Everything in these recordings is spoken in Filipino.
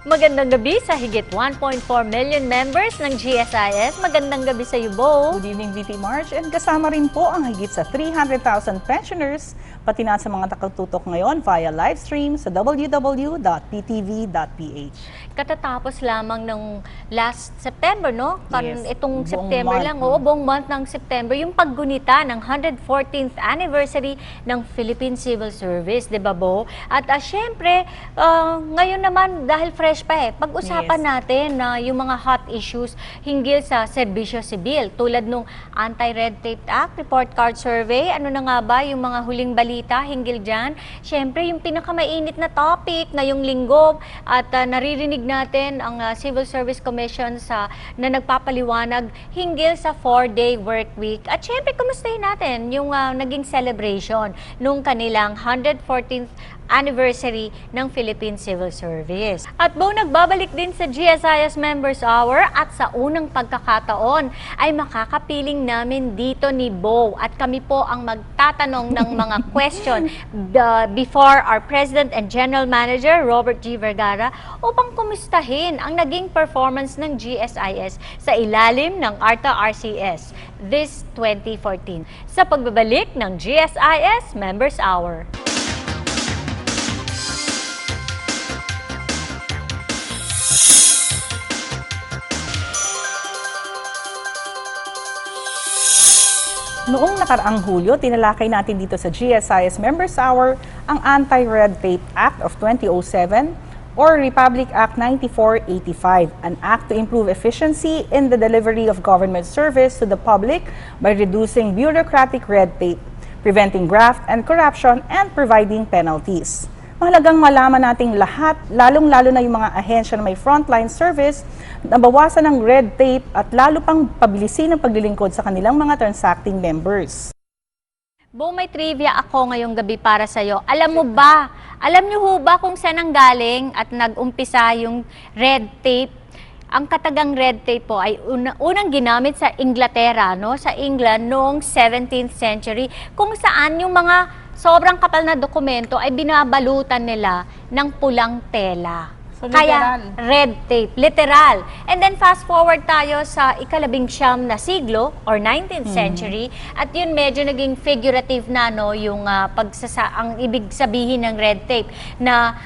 Magandang gabi sa higit 1.4 million members ng GSIS. Magandang gabi sa iyo, Bo. Good evening, VP March. And kasama rin po ang higit sa 300,000 pensioners, pati na sa mga nakatutok ngayon via live stream sa www.ptv.ph. Katatapos lamang ng last September, no? Yes, Itong buong September month, lang, no? buong month ng September, yung paggunita ng 114th anniversary ng Philippine Civil Service, di ba, Bo? At syempre, ngayon naman, dahil fresh pa pag-usapan natin na yung mga hot issues hinggil sa serbisyo sibil, tulad nung Anti-Red Tape Act, Report Card Survey, ano na nga ba yung mga huling balita hinggil dyan? Syempre, yung pinakamainit na topic ngayong linggo at naririnig natin ang Civil Service Commission na nagpapaliwanag hinggil sa 4-day work week. At syempre, kumustahin natin yung naging celebration nung kanilang 114th anniversary ng Philippine Civil Service. At Bo, nagbabalik din sa GSIS Members Hour at sa unang pagkakataon ay makakapiling namin dito ni Bo at kami po ang magtatanong ng mga question before our President and General Manager Robert G. Vergara upang kumustahin ang naging performance ng GSIS sa ilalim ng ARTA RCS this 2014 sa pagbabalik ng GSIS Members Hour. Noong nakaraang Hulyo, tinalakay natin dito sa GSIS Members Hour ang Anti-Red Tape Act of 2007 or Republic Act 9485, an act to improve efficiency in the delivery of government service to the public by reducing bureaucratic red tape, preventing graft and corruption, and providing penalties. Mahalagang malaman nating lahat, lalong-lalo na yung mga ahensya na may frontline service, na bawasan ng red tape at lalo pang pabilisin ang paglilingkod sa kanilang mga transacting members. Bo, may trivia ako ngayong gabi para sa'yo. Alam niyo ho ba kung saan ang galing at nag-umpisa yung red tape? Ang katagang red tape po ay unang ginamit sa Inglaterra, no? Sa England noong 17th century, kung saan yung mga sobrang kapal na dokumento ay binabalutan nila ng pulang tela. So, kaya red tape, literal. And then fast forward tayo sa ika-19 na siglo or 19th century at yun medyo naging figurative na, no, yung ang ibig sabihin ng red tape na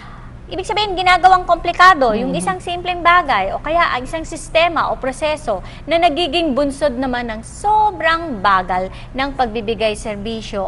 ibig sabihin, ginagawang komplikado, yung isang simpleng bagay o kaya ang isang sistema o proseso na nagiging bunsod naman ng sobrang bagal ng pagbibigay serbisyo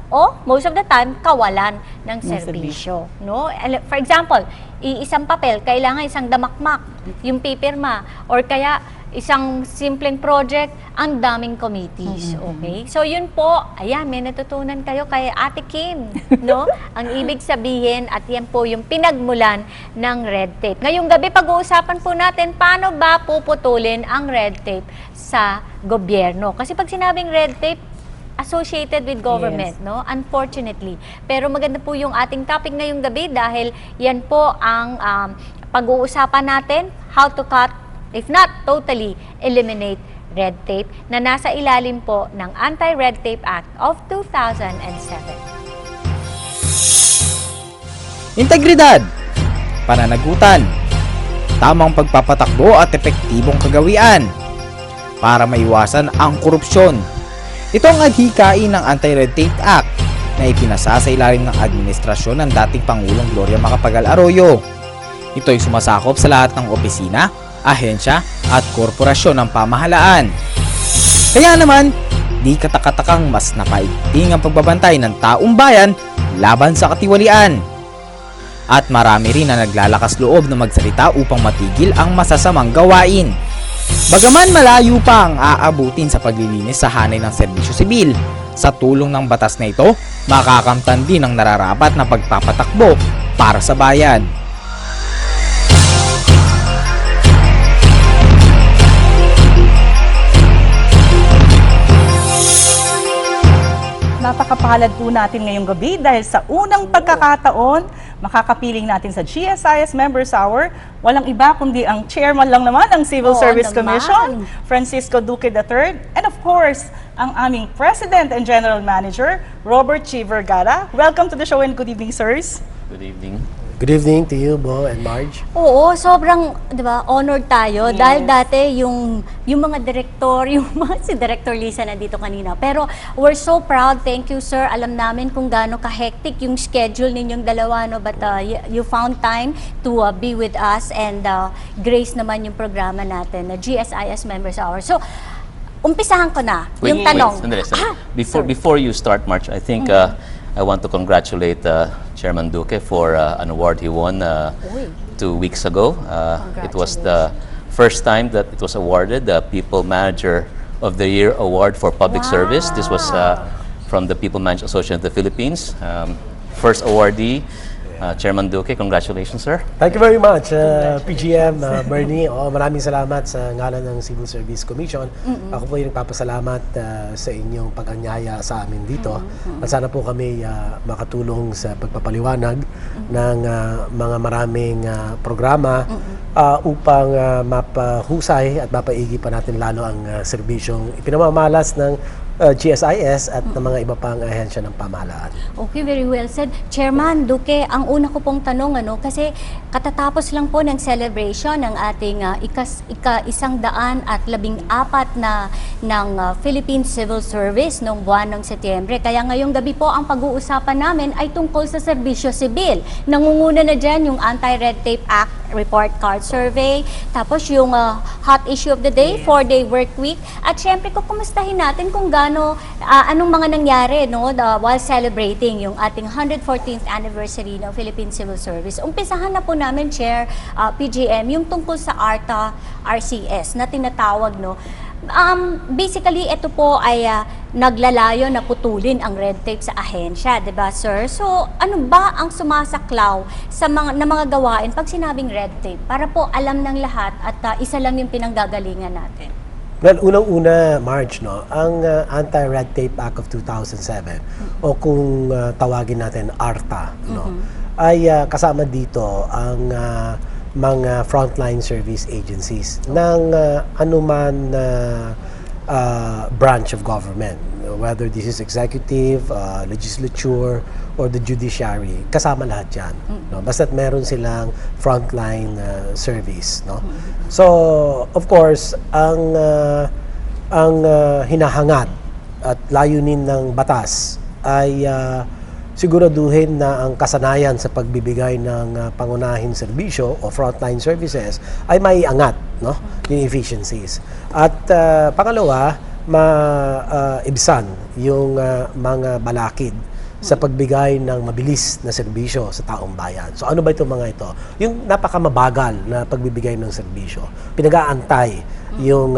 o most of the time, kawalan ng serbisyo. No? For example, isang papel, kailangan isang damakmak, yung pipirma, or kaya isang simpleng project, ang daming committees. Okay? So yun po, ayan, may natutunan kayo kay Ate Kim. No? Ang ibig sabihin, at yan po yung pinagmulan ng red tape. Ngayong gabi, pag-uusapan po natin, paano ba puputulin ang red tape sa gobyerno? Kasi pag sinabing red tape, associated with government, no? Unfortunately. Pero maganda po yung ating topic ngayong gabi dahil yan po ang pag-uusapan natin, how to cut, if not totally eliminate red tape na nasa ilalim po ng Anti-Red Tape Act of 2007. Integridad, pananagutan, tamang pagpapatakbo at epektibong kagawian para maiwasan ang korupsyon. Ito ang adhikain ng Anti-Red Tape Act na ipinasa sa ilalim ng administrasyon ng dating Pangulong Gloria Macapagal Arroyo. Ito ay sumasakop sa lahat ng opisina, ahensya at korporasyon ng pamahalaan. Kaya naman, di katakatakang mas napaigting ang pagbabantay ng taong bayan laban sa katiwalian. At marami rin na naglalakas loob na magsalita upang matigil ang masasamang gawain. Bagaman malayo pa ang aabutin sa paglilinis sa hanay ng serbisyo sibil, sa tulong ng batas na ito, makakamtan din ang nararapat na pagpapatakbo para sa bayan. napakapalad po natin ngayong gabi dahil sa unang pagkakataon, makakapiling natin sa GSIS Members Hour, walang iba kundi ang chairman lang naman ng Civil Oo Service naman. Commission, Francisco Duque III, and of course, ang aming President and General Manager, Robert Chi Vergara. Welcome to the show and good evening, sirs. Good evening. Good evening to you, Bo and Marge. Oo, sobrang, 'di ba, honored tayo dahil dati yung mga direktor, si Director Lisa nandito kanina. Pero we're so proud. Thank you, sir. Alam namin kung gaano ka-hectic yung schedule ninyong dalawa, no, but you found time to be with us and grace naman yung programa natin na GSIS Members Hour. So, umpisahan ko na yung tanong. Sandali. Sorry. Before you start, March, I think I want to congratulate Chairman Duque for an award he won 2 weeks ago. It was the first time that it was awarded the People Manager of the Year Award for Public Service. This was from the People Management Association of the Philippines. First awardee, Chairman Duque, congratulations, sir. Thank you very much, PGM, Bernie. Maraming salamat sa ngalan ng Civil Service Commission. Ako po yung nagpapasalamat sa inyong pag-anyaya sa amin dito. At sana po kami makatulong sa pagpapaliwanag ng mga maraming programa upang mapahusay at mapaigi pa natin lalo ang serbisyong ipinamamalas ng GSIS at ng mga iba pang ahensya ng pamahalaan. Okay, very well said. Chairman Duque, ang una ko pong tanong, kasi katatapos lang po ng celebration ng ating ika-114 na ng Philippine Civil Service noong buwan ng Setyembre. Kaya ngayong gabi po, ang pag-uusapan namin ay tungkol sa serbisyo sibil. Nangunguna na dyan yung Anti-Red Tape Act Report Card Survey, tapos yung hot issue of the day, 4-day work week, at syempre kumustahin natin kung anong mga nangyari, no, while celebrating yung ating 114th anniversary ng Philippine Civil Service. Umpisahan na po namin, Chair, PGM, yung tungkol sa ARTA RCS na tinatawag, no. Basically, ito po ay naglalayo na putulin ang red tape sa ahensya, 'di ba, sir? So, ano ba ang sumasaklaw sa mga gawain pag sinabing red tape? Para po alam ng lahat at isa lang yung pinanggagalingan natin. Well, unang-una, Marge, no, ang Anti-Red Tape Act of 2007 o kung tawagin natin ARTA, no, ay kasama dito ang mga frontline service agencies ng anuman branch of government, whether this is executive, legislature, or the judiciary, kasama lahat yan. No? Basta't meron silang frontline service. No? So, of course, ang hinahangad at layunin ng batas ay siguraduhin na ang kasanayan sa pagbibigay ng pangunahing serbisyo o frontline services ay maiangat, no, yung efficiencies. At pangalawa, maibsan yung mga balakid sa pagbigay ng mabilis na serbisyo sa taong bayan. So ano ba itong mga ito? Yung napakamabagal na pagbibigay ng serbisyo. Pinag-aantay yung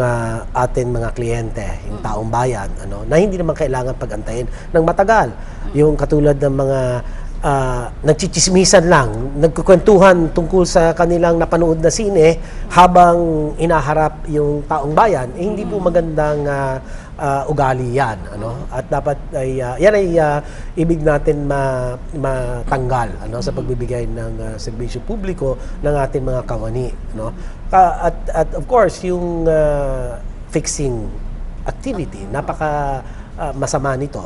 atin mga kliyente, yung taong bayan, na hindi naman kailangan pag-antayin ng matagal. Yung katulad ng mga nagchichismisan lang, nagkukwentuhan tungkol sa kanilang napanood na sine habang inaharap yung taong bayan, hindi po magandang ugali yan. At dapat ay, yan ay ibig natin matanggal sa pagbibigay ng serbisyo publiko ng ating mga kawani. At of course, yung fixing activity, napaka masama nito.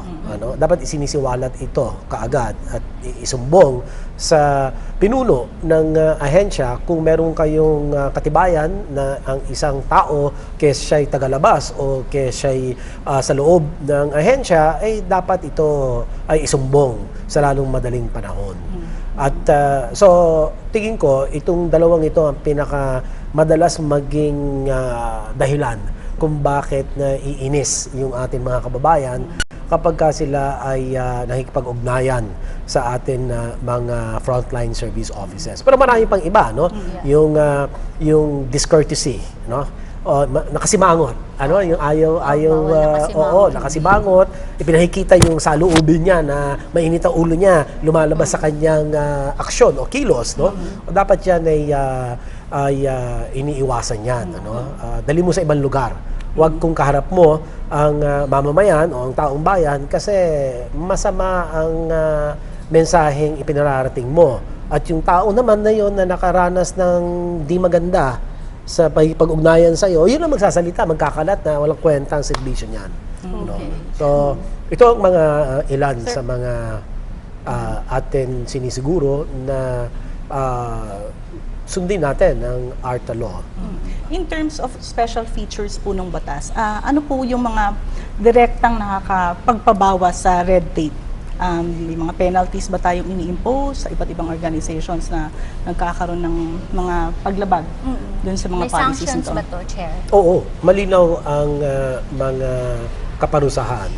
Dapat isinisiwalat ito kaagad at isumbong sa pinuno ng ahensya kung meron kayong katibayan na ang isang tao kes siya'y tagalabas o kes siya'y sa loob ng ahensya, ay dapat ito ay isumbong sa lalong madaling panahon. At so tingin ko itong dalawang ito ang pinaka madalas maging dahilan kung bakit naiinis yung ating mga kababayan kapag sila ay nakikipag-ugnayan sa atin mga frontline service offices. Pero marami pang iba, no? Yung discourtesy, no? Nakasimangot. Yung nakasimangot. Ipinakikita yung saloobin niya na mainit ang ulo niya, lumalabas sa kanyang aksyon o kilos, no? Dapat yan ay iniiwasan yan. Dali mo sa ibang lugar Huwag kung kaharap mo ang mamamayan o ang taong bayan kasi masama ang mensaheng ipinararating mo. At yung tao naman na yon na nakaranas ng di maganda sa pag-ugnayan sa iyo, yun ang magsasalita, magkakalat na walang kwenta ang serbisyo niyan. No? So, ito ang mga ilan sa mga atin sinisiguro na sundin natin ang ARTA law. In terms of special features po ng batas, ano po yung mga direktang nakakapagpabawas sa red tape? May mga penalties ba tayong ini-impose sa iba't ibang organizations na nagkakaroon ng mga paglabag dun sa mga May policies sanctions nito? ba to, Chair? Oo, malinaw ang mga kaparusahan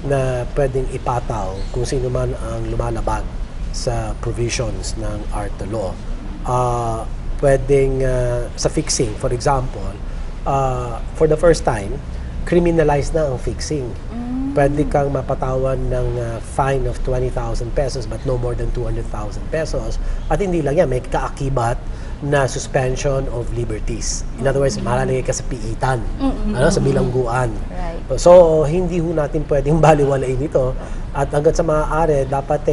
na pwedeng ipataw kung sino man ang lumalabag sa provisions ng ARTA law. Pwedeng sa fixing, for example, for the first time, criminalized na ang fixing. Pwede kang mapatawan ng fine of 20,000 pesos but no more than 200,000 pesos. At hindi lang yan, may kaakibat na suspension of liberties. In other words, malalagay ka sa piitan, sa bilangguan. Right. So, hindi ho natin pwedeng baliwalain ito. At hanggang sa maaari, dapat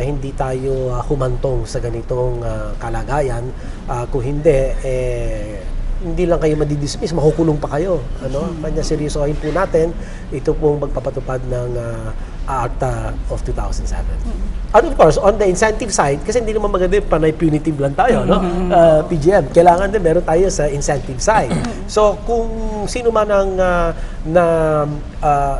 hindi tayo humantong sa ganitong kalagayan. Kung hindi lang kayo madidismiss, makukulong pa kayo. Kanya seryosohin po natin ito pong magpapatupad ng ARTA of 2007. And of course, on the incentive side, kasi hindi naman maganda yung panay punitive lang tayo, PGM. Kailangan din meron tayo sa incentive side. So, kung sino man ang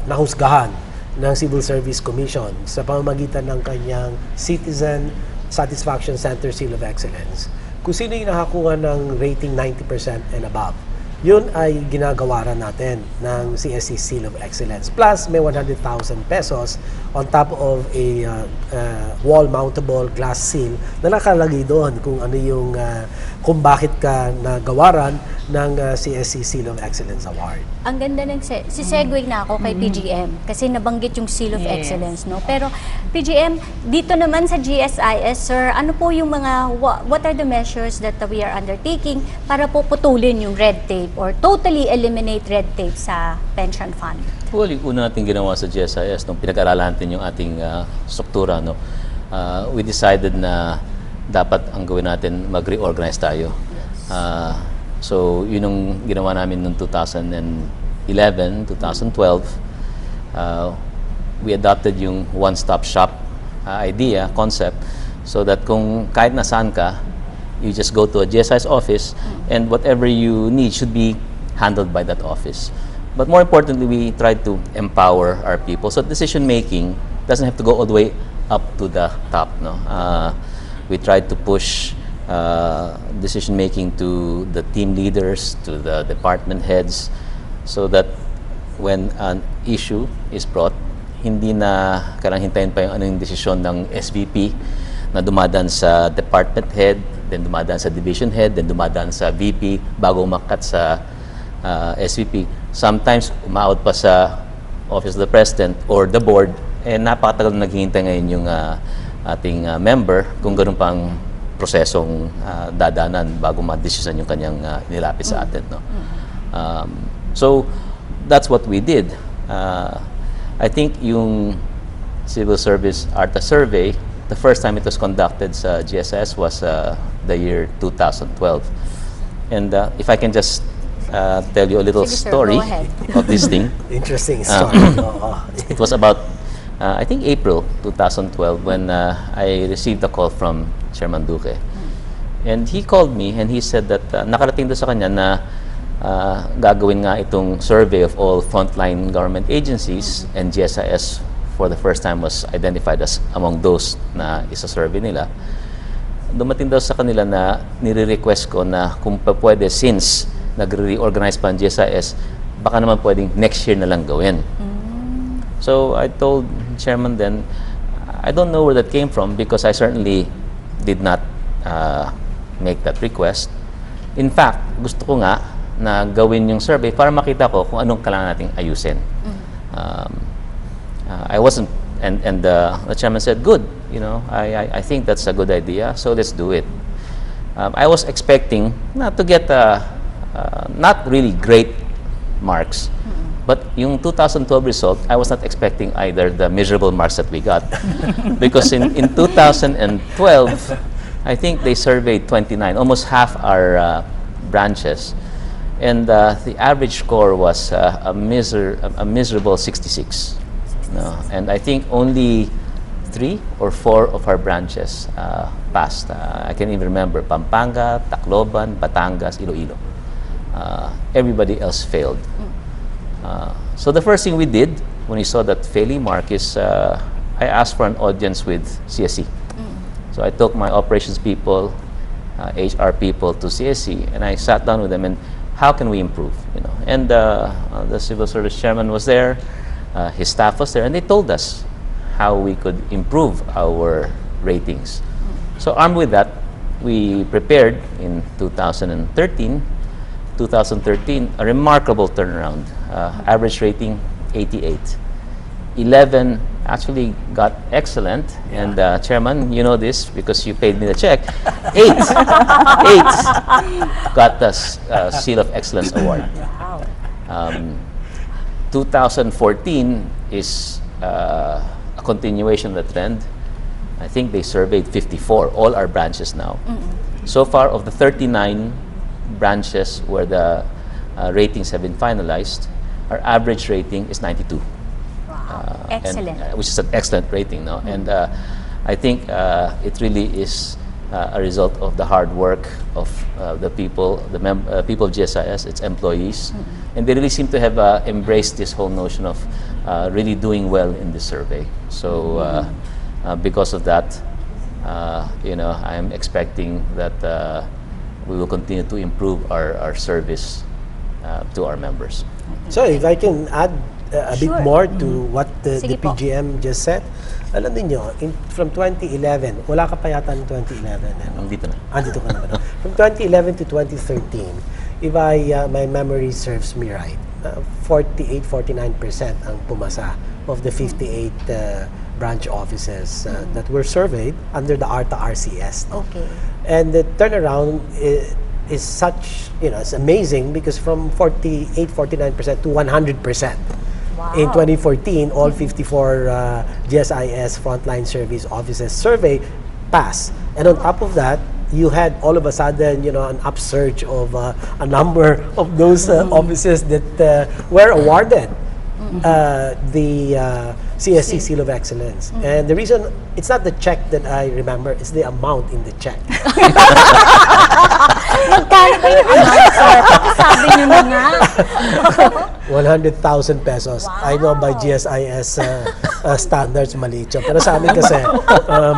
nahusgahan ng Civil Service Commission sa pamamagitan ng kanyang Citizen Satisfaction Center Seal of Excellence, kung sino yung nakakuha ng rating 90% and above, yun ay ginagawaran natin ng CSC Seal of Excellence. Plus, may 100,000 pesos on top of a wall-mountable glass seal na nakalagay doon kung ano yung kung bakit ka nagawaran ng CSC Seal of Excellence Award. Ang ganda ng segue na ako kay PGM kasi nabanggit yung Seal of Excellence, no? Pero PGM, dito naman sa GSIS, sir, ano po yung mga what are the measures that we are undertaking para po putulin yung red tape or totally eliminate red tape sa pension fund? Well, yung una natin ginawa sa GSIS, nung pinag-aralan natin yung ating struktura, we decided na dapat ang gawin natin, mag-reorganize tayo. So, yun ang ginawa namin noong 2011, 2012. We adopted yung one-stop shop concept, so that kung kahit nasaan ka, you just go to a GSIS office and whatever you need should be handled by that office. But more importantly, we try to empower our people. So decision-making doesn't have to go all the way up to the top. We try to push decision-making to the team leaders, to the department heads, so that when an issue is brought, hindi na kailangan hintayin pa yung desisyon ng SVP na dumadaan sa department head, then dumadaan sa division head, then dumadaan sa VP bago umakyat sa SVP. Sometimes umaot pa sa Office of the President or the board, napakatagal na naghihintay ngayon yung ating member kung ganun pang prosesong dadanan bago ma-decision yung kanyang nilapit sa atin. So, that's what we did. I think yung Civil Service ARTA survey, the first time it was conducted sa GSS was the year 2012. And if I can just tell you a little Sige, sir, story go ahead. of this thing. Interesting story. It was about, I think, April 2012 when I received a call from Chairman Duque. And he called me and he said that nakarating doon sa kanya na gagawin nga itong survey of all frontline government agencies, and GSIS for the first time was identified as among those na isa-survey nila. Dumating daw sa kanila na nire-request ko na kung pwede, since nagre-reorganize pa ang GSIS, baka naman pwedeng next year na lang gawin. So I told Chairman then, I don't know where that came from because I certainly did not make that request. In fact, gusto ko nga na gawin yung survey para makita ko kung anong kailangan nating ayusin. I wasn't, and the Chairman said, good, I think that's a good idea, so let's do it. I was expecting to get not really great marks. But yung 2012 result, I was not expecting either the miserable marks that we got. Because in 2012, I think they surveyed 29, almost half our branches. And the average score was a miserable 66. No? And I think only 3 or 4 of our branches passed. I can even remember Pampanga, Tacloban, Batangas, Iloilo. Everybody else failed. So the first thing we did when we saw that failing mark is I asked for an audience with CSC. So I took my operations people, HR people to CSC, and I sat down with them and how can we improve? You know, and the civil service chairman was there, his staff was there, and they told us how we could improve our ratings. So armed with that, we prepared in 2013, a remarkable turnaround. Average rating 88. 11 actually got excellent, and Chairman, you know this because you paid me the check. 8 got the Seal of Excellence Award. 2014 is a continuation of the trend. I think they surveyed 54, all our branches now. So far, of the 39 branches where the ratings have been finalized, our average rating is 92. Excellent. And, which is an excellent rating, no? And I think it really is a result of the hard work of the people, people of GSIS, its employees, and they really seem to have embraced this whole notion of really doing well in this survey. So because of that, you know, I am expecting that we will continue to improve our service to our members. So if I can add a bit Sure. more to what the Sige po. PGM just said, alam niyo, from 2011, wala ka pa yata ng 2011. Nandito na. Andito ka naman. From 2011 to 2013, if my memory serves me right, 48-49% ang pumasa of the 58 branch offices that were surveyed under the ARTA RCS. Okay. And the turnaround is such, you know, it's amazing because from 48-49% to 100%. Wow. In 2014, all 54 GSIS frontline service offices survey passed. And on top of that, you had all of a sudden, you know, an upsurge of a number of those offices that were awarded the CSC Seal of Excellence. And the reason, it's not the check that I remember, it's the amount in the check. Magkano ba yung amount, sir? Sabi niyo na nga. 100,000 pesos. I know by GSIS standards, maliit yun. Pero sa amin kasi,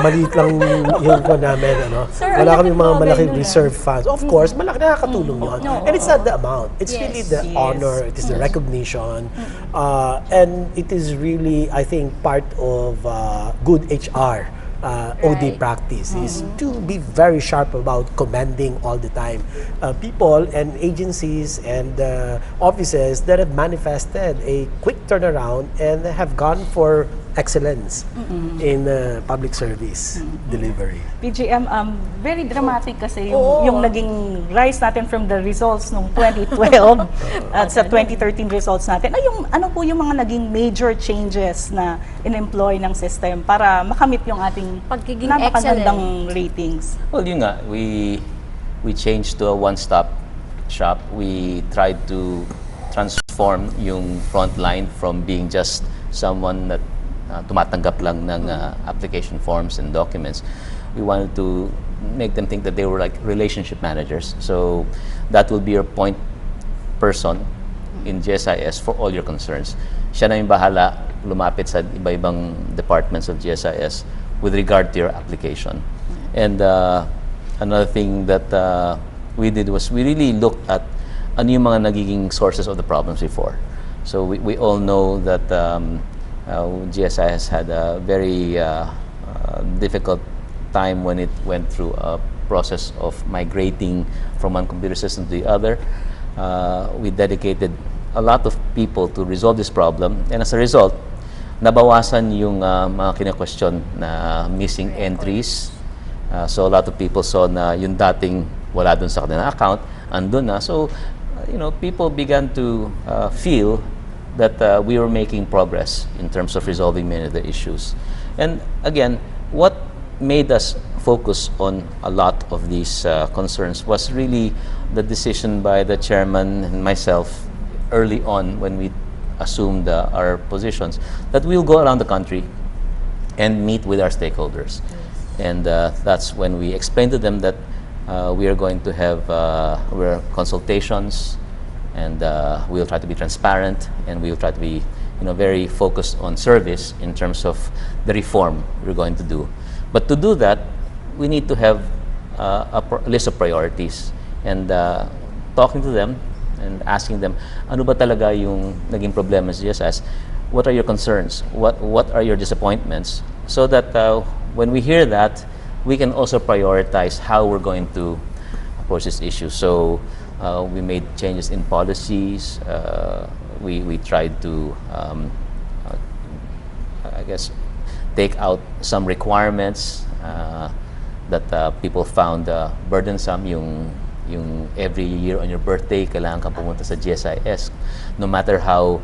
maliit lang yung ko namin. Ano? Sir, Wala ang kami laki mga po, malaking Beno, reserve funds. Of course, malaki nakakatulong yun. And it's not the amount. It's Yes. really the honor. It is the recognition. And it is really, I think, part of good HR. OD Right. practice is to be very sharp about commending all the time people and agencies and offices that have manifested a quick turnaround and have gone for excellence in public service delivery. PGM, very dramatic kasi yung naging rise natin from the results nung 2012 at sa 2013 results natin. Ano po yung mga naging major changes na in-employ ng system para makamit yung ating Pagiging napakagandang ratings? Well, yun nga, we changed to a one-stop shop. We tried to transform yung front line from being just someone that tumatanggap lang ng application forms and documents. We wanted to make them think that they were like relationship managers. So that will be your point person in GSIS for all your concerns. Siya na yung bahala lumapit sa iba-ibang departments of GSIS with regard to your application. And another thing that we did was we really looked at ano yung mga nagiging sources of the problems before. So we all know that GSIS had a very difficult time when it went through a process of migrating from one computer system to the other. We dedicated a lot of people to resolve this problem, and as a result, nabawasan yung mga kine-question na missing entries. So a lot of people saw na yung dating wala dun sa kanilang account, andun na. So people began to feel that we were making progress in terms of resolving many of the issues. And again, what made us focus on a lot of these concerns was really the decision by the chairman and myself early on when we assumed our positions that we'll go around the country and meet with our stakeholders. And that's when we explained to them that we are going to have consultations, and we'll try to be transparent, and we'll try to be very focused on service in terms of the reform we're going to do. But to do that, we need to have a list of priorities, and talking to them and asking them, ano ba talaga yung naging problema sa GSIS? What are your concerns? What are your disappointments? So that when we hear that, we can also prioritize how we're going to approach this issue. So we made changes in policies. We tried to, I guess, take out some requirements that people found burdensome. Yung every year on your birthday, kailangan kang pumunta sa GSIS. No matter how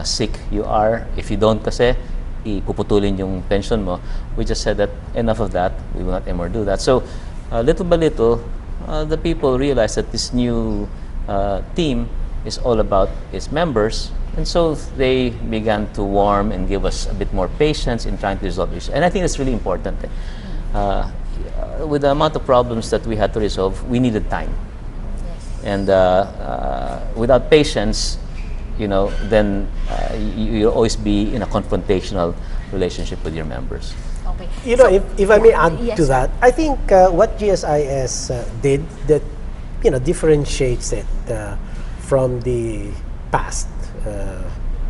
sick you are, if you don't kasi, ipuputulin yung pension mo. We just said that enough of that. We will not anymore do that. So little by little, the people realized that this new team is all about its members. And so they began to warm and give us a bit more patience in trying to resolve issues. And I think that's really important. With the amount of problems that we had to resolve, we needed time. And without patience, then you'll always be in a confrontational relationship with your members. Okay. If I may add yes, to that, I think what GSIS did that differentiates it from the past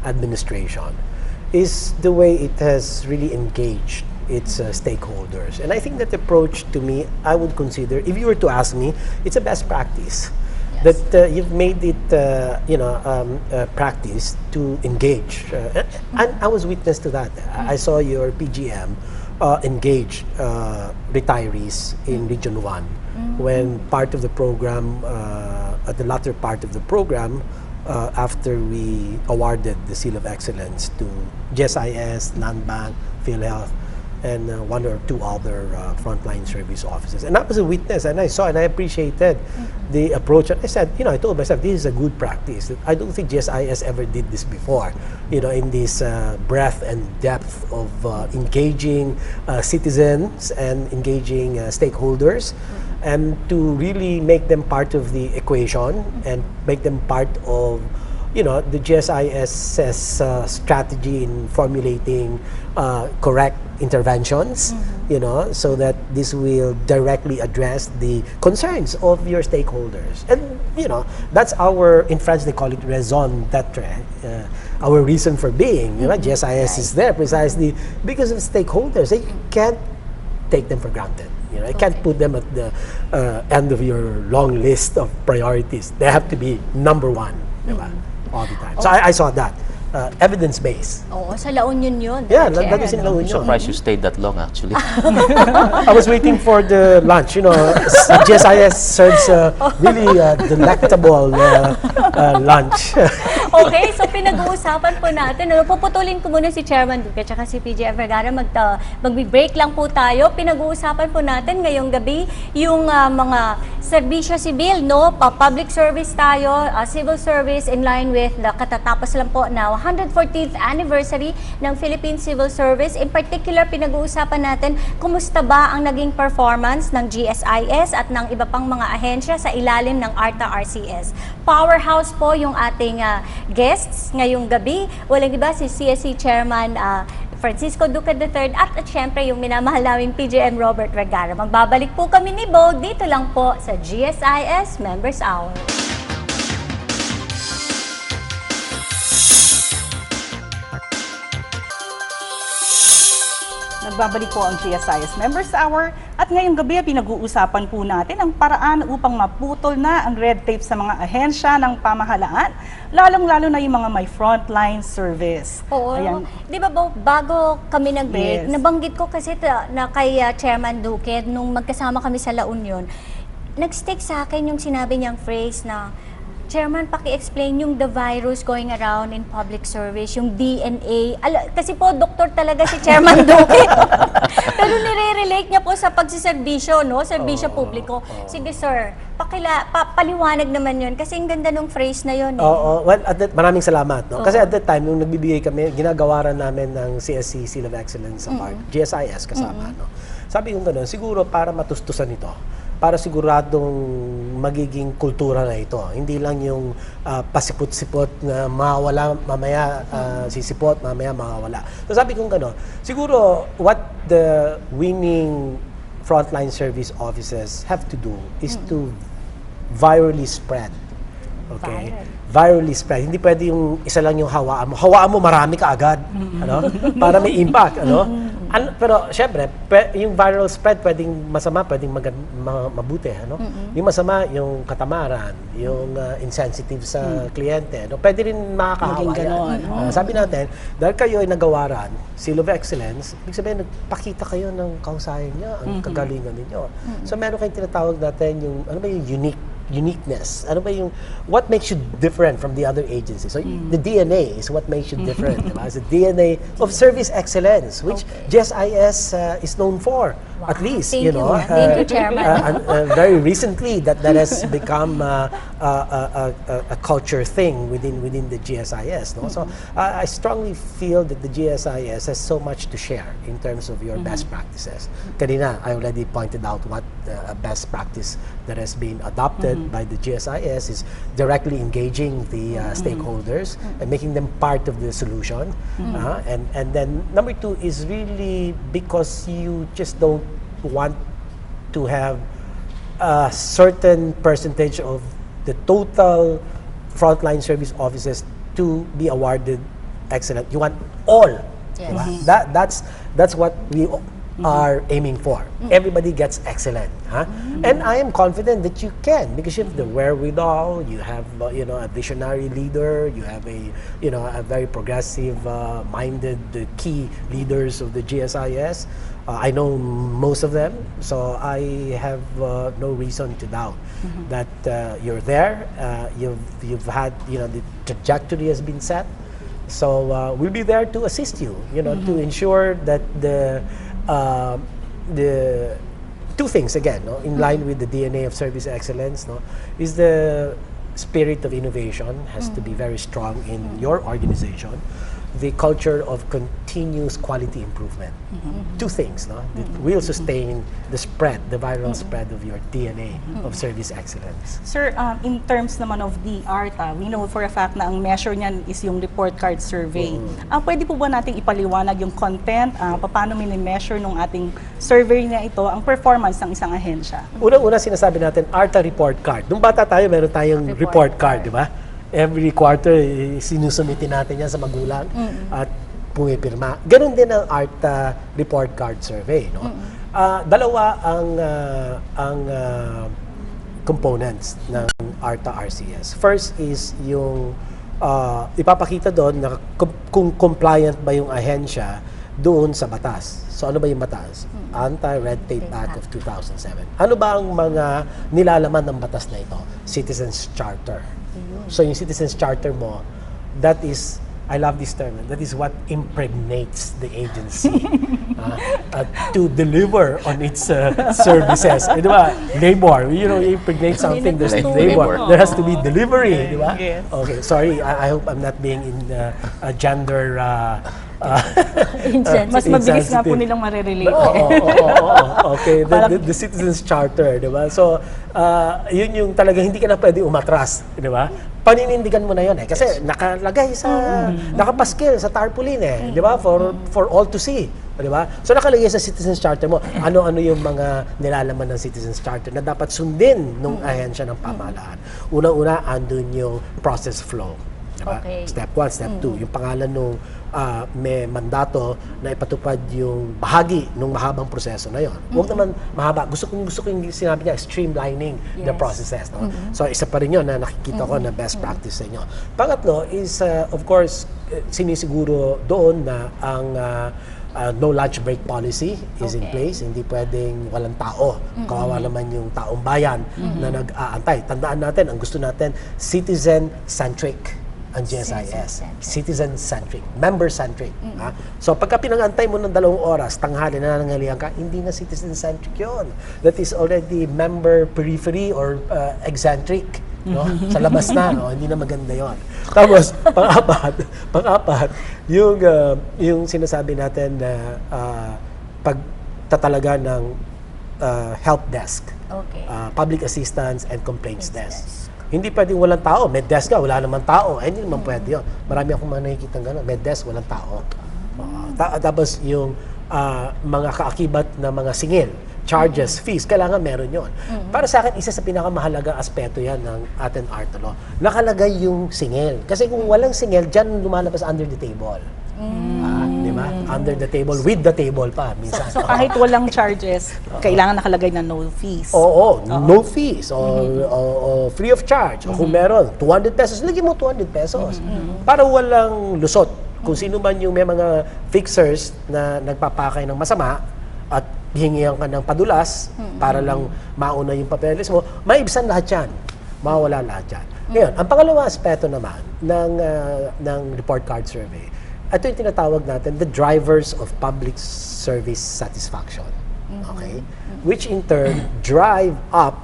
administration is the way it has really engaged its stakeholders. And I think that approach, to me, I would consider, if you were to ask me, it's a best practice. Yes. That you've made it, practice to engage. And I was witness to that. I saw your PGM engage retirees in Region 1 when part of the program, at the latter part of the program, after we awarded the Seal of Excellence to GSIS, Land Bank, PhilHealth, and one or two other frontline service officers. And I was a witness, and I saw and I appreciated the approach. And I said, I told myself, this is a good practice. I don't think GSIS ever did this before, in this breadth and depth of engaging citizens and engaging stakeholders, and to really make them part of the equation and make them part of the GSIS's strategy in formulating correct interventions, so that this will directly address the concerns of your stakeholders. And, that's our, in France they call it raison d'etre, our reason for being. GSIS is there precisely because of stakeholders. They can't take them for granted. I can't put them at the end of your long list of priorities. They have to be number one, all the time. So I saw that. Evidence-based. Oo, sa La Union yun. Yeah, Chair, that is in La I'm Union. surprised you stayed that long, actually. I was waiting for the lunch. GSIS serves really delectable lunch. Okay, so pinag-uusapan po natin. Puputulin ko muna si Chairman Duque at si PJ Vergara. Mag-break lang po tayo. Pinag-uusapan po natin ngayong gabi yung mga serbisyo sibil, public service tayo, civil service in line with the katatapos lang po na 114th anniversary ng Philippine Civil Service. In particular, pinag-uusapan natin kumusta ba ang naging performance ng GSIS at ng iba pang mga ahensya sa ilalim ng ARTA RCS. Powerhouse po yung ating guests ngayong gabi. Walang iba si CSC Chairman Francisco Duque III at syempre yung minamahal naming PGM Robert Vergara. Magbabalik po kami ni Bog dito lang po sa GSIS Members Hour. Nagbabalik po ang GSIS Members Hour at ngayong gabi pinag-uusapan po natin ang paraan upang maputol na ang red tape sa mga ahensya ng pamahalaan, lalong-lalo na yung mga may frontline service. Oo. Ayan. Di ba bago kami nag-break, Yes. nabanggit ko kasi na kay Chairman Duque, nung magkasama kami sa La Union, nag-stick sa akin yung sinabi niyang phrase na Chairman, paki-explain yung the virus going around in public service, yung DNA. Kasi po, doktor talaga si Chairman Duque. Pero nire-relate niya po sa pagsiservisyo, no? Serbisyo publiko. Sige, sir, paliwanag naman yun. Kasi ang ganda nung phrase na yun. Oo, well, maraming salamat. No? Kasi at that time, nung nagbibigay kami, ginagawaran namin ng CSC, Seal of Excellence sa GSIS kasama. No? Sabi ko gano'n, siguro para matustusan ito, para siguradong magiging kultura na ito. Hindi lang yung pasipot-sipot na mawala, mamaya sisipot, mamaya mawala. So sabi ko gano'n, siguro what the winning frontline service offices have to do is to virally spread. Okay? Virally spread. Hindi pwede yung isa lang yung hawaan mo. Hawaan mo marami ka agad. Ano? Para may impact. Ano? Pero syempre, yung viral spread pwedeng masama, pwedeng mabuti. Ano? Yung masama, yung katamaran, yung insensitive sa kliyente. Ano? Pwede rin makakahawa yan. Sabi natin, dahil kayo ay nagawaran, Seal of Excellence, ibig sabihin, nagpakita kayo ng kahusayan niya, ang kagalingan ninyo. So meron kayong tinatawag natin yung, ano ba yung uniqueness? Ano ba yung, what makes you different from the other agencies? So the DNA is what makes you different. Diba? It's the DNA of service excellence, which GSIS is known for. Wow. At least, Thank you know. Thank you, Chairman. Very recently, that has become a culture thing within the GSIS. No? So I strongly feel that the GSIS has so much to share in terms of your best practices. Kanina, I already pointed out what a best practice that has been adopted by the GSIS is directly engaging the stakeholders and making them part of the solution. And then number two is really because you just don't want to have a certain percentage of the total frontline service offices to be awarded excellent. You want all. Yes. Diba? That's what we are aiming for. Everybody gets excellent. And I am confident that you can, because you have the wherewithal, you have a visionary leader, you have a very progressive minded key leaders of the GSIS. I know most of them, so I have no reason to doubt that you're there. You've had, the trajectory has been set. So we'll be there to assist you, to ensure that the two things again, no, in line with the DNA of service excellence, no, is the spirit of innovation has to be very strong in your organization. The culture of continuous quality improvement. Two things, no, that will sustain the spread, the viral spread of your DNA of service excellence. Sir, in terms naman of the ARTA, we know for a fact na ang measure niyan is yung report card survey. Pwede po ba nating ipaliwanag yung content, paano mini-measure nung ating survey na ito, ang performance ng isang ahensya? Unang-una sinasabi natin, ARTA report card. Nung bata tayo, meron tayong report card, di ba? Every quarter, sinusumitin natin yan sa magulang at pumipirma. Ganon din ang ARTA report card survey. No? Dalawa ang components ng ARTA RCS. First is yung ipapakita doon na kung compliant ba yung ahensya doon sa batas. So ano ba yung batas? Anti-Red Tape Act of 2007. Ano ba ang mga nilalaman ng batas na ito? Citizens Charter. So yung Citizens Charter mo, that is, I love this term, that is what impregnates the agency to deliver on its services. Di ba? Labor, you impregnate something, there's labor. There has to be delivery, di ba? Yes. Okay, sorry, I hope I'm not being in a gender Mas mabilis nga po nilang marirelate. Okay, the Citizens Charter, di ba? So, yun yung talagang hindi ka na pwede umatras, di ba? Paninindigan mo na yun eh. Kasi nakalagay nakapaskil sa tarpaulin eh, di ba? For all to see, di ba? So, nakalagay sa Citizens Charter mo, ano-ano yung mga nilalaman ng Citizens Charter na dapat sundin nung ahensya ng pamahalaan. Una-una, andun yung process flow. Diba? Okay. Step 1, step 2. Yung pangalan nung may mandato na ipatupad yung bahagi ng mahabang proseso na yon. Huwag naman mahaba. Gusto ko yung sinabi niya, streamlining the processes. No? So, isa pa rin yun na nakikita ko na best practice sa inyo. Pangatlo is, of course, sinisiguro doon na ang no lunch break policy is in Okay. place. Hindi pwedeng walang tao. Kawawa naman yung taong bayan na nag-aantay. Tandaan natin, ang gusto natin, citizen-centric ang GSIS. Citizen-centric. Member-centric. Ha? So, pagka pinangantay mo ng 2 oras, tanghali na nanangalihan ka, hindi na citizen-centric yun. That is already member periphery or eccentric. No? Sa labas na, no? Hindi na maganda yon. Tapos, pang-apat, yung sinasabi natin na pagtatalaga ng help desk, Okay. public assistance and complaints desk. Hindi pwedeng walang tao. May desk ka, wala naman tao. Hindi naman pwede yun. Marami akong mga nakikita gano'n. May desk, walang tao. Tapos yung mga kaakibat na mga singil, charges, fees, kailangan meron yon. Para sa akin, isa sa pinakamahalaga aspeto yan ng ating ARTA law. Nakalagay yung singil. Kasi kung walang singil, dyan lumalabas under the table. Di ba? Under the table, with the table pa. Minsan. So kahit walang charges, kailangan nakalagay na no fees. Oo, no fees o free of charge. O kung meron, 200 pesos, lagyan mo 200 pesos. Para walang lusot. Kung sino man yung may mga fixers na nagpapakay ng masama at hihingihan ka ng padulas para lang mauna yung papeles mo, maibsan lahat yan. Mawala lahat yan. Ngayon, ang pangalawang aspeto naman ng report card survey, ito yung tinatawag natin, the drivers of public service satisfaction. Okay? Which in turn drive up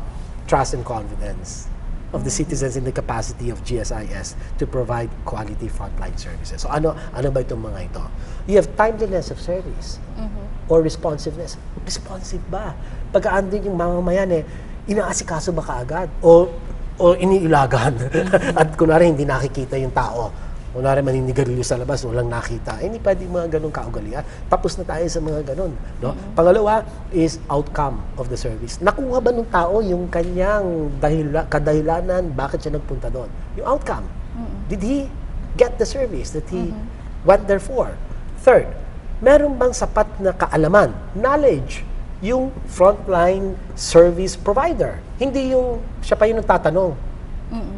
trust and confidence of the citizens in the capacity of GSIS to provide quality frontline services. So ano ba itong mga ito? You have timeliness of service or responsiveness. Responsive ba? Pagka andun yung mamamayan inaasikaso ba kaagad? O iniilagan? At kunwari hindi nakikita yung tao. Kunwari maninigarilyo sa labas, walang nakita. Hindi pwede mga ganun kaugalian. Tapos na tayo sa mga ganun. No? Pangalawa is outcome of the service. Nakuha ba ng tao yung kanyang kadahilanan, bakit siya nagpunta doon? Yung outcome. Did he get the service that he went there for? Third, meron bang sapat na kaalaman, knowledge, yung frontline service provider? Hindi yung siya pa yung nagtatanong.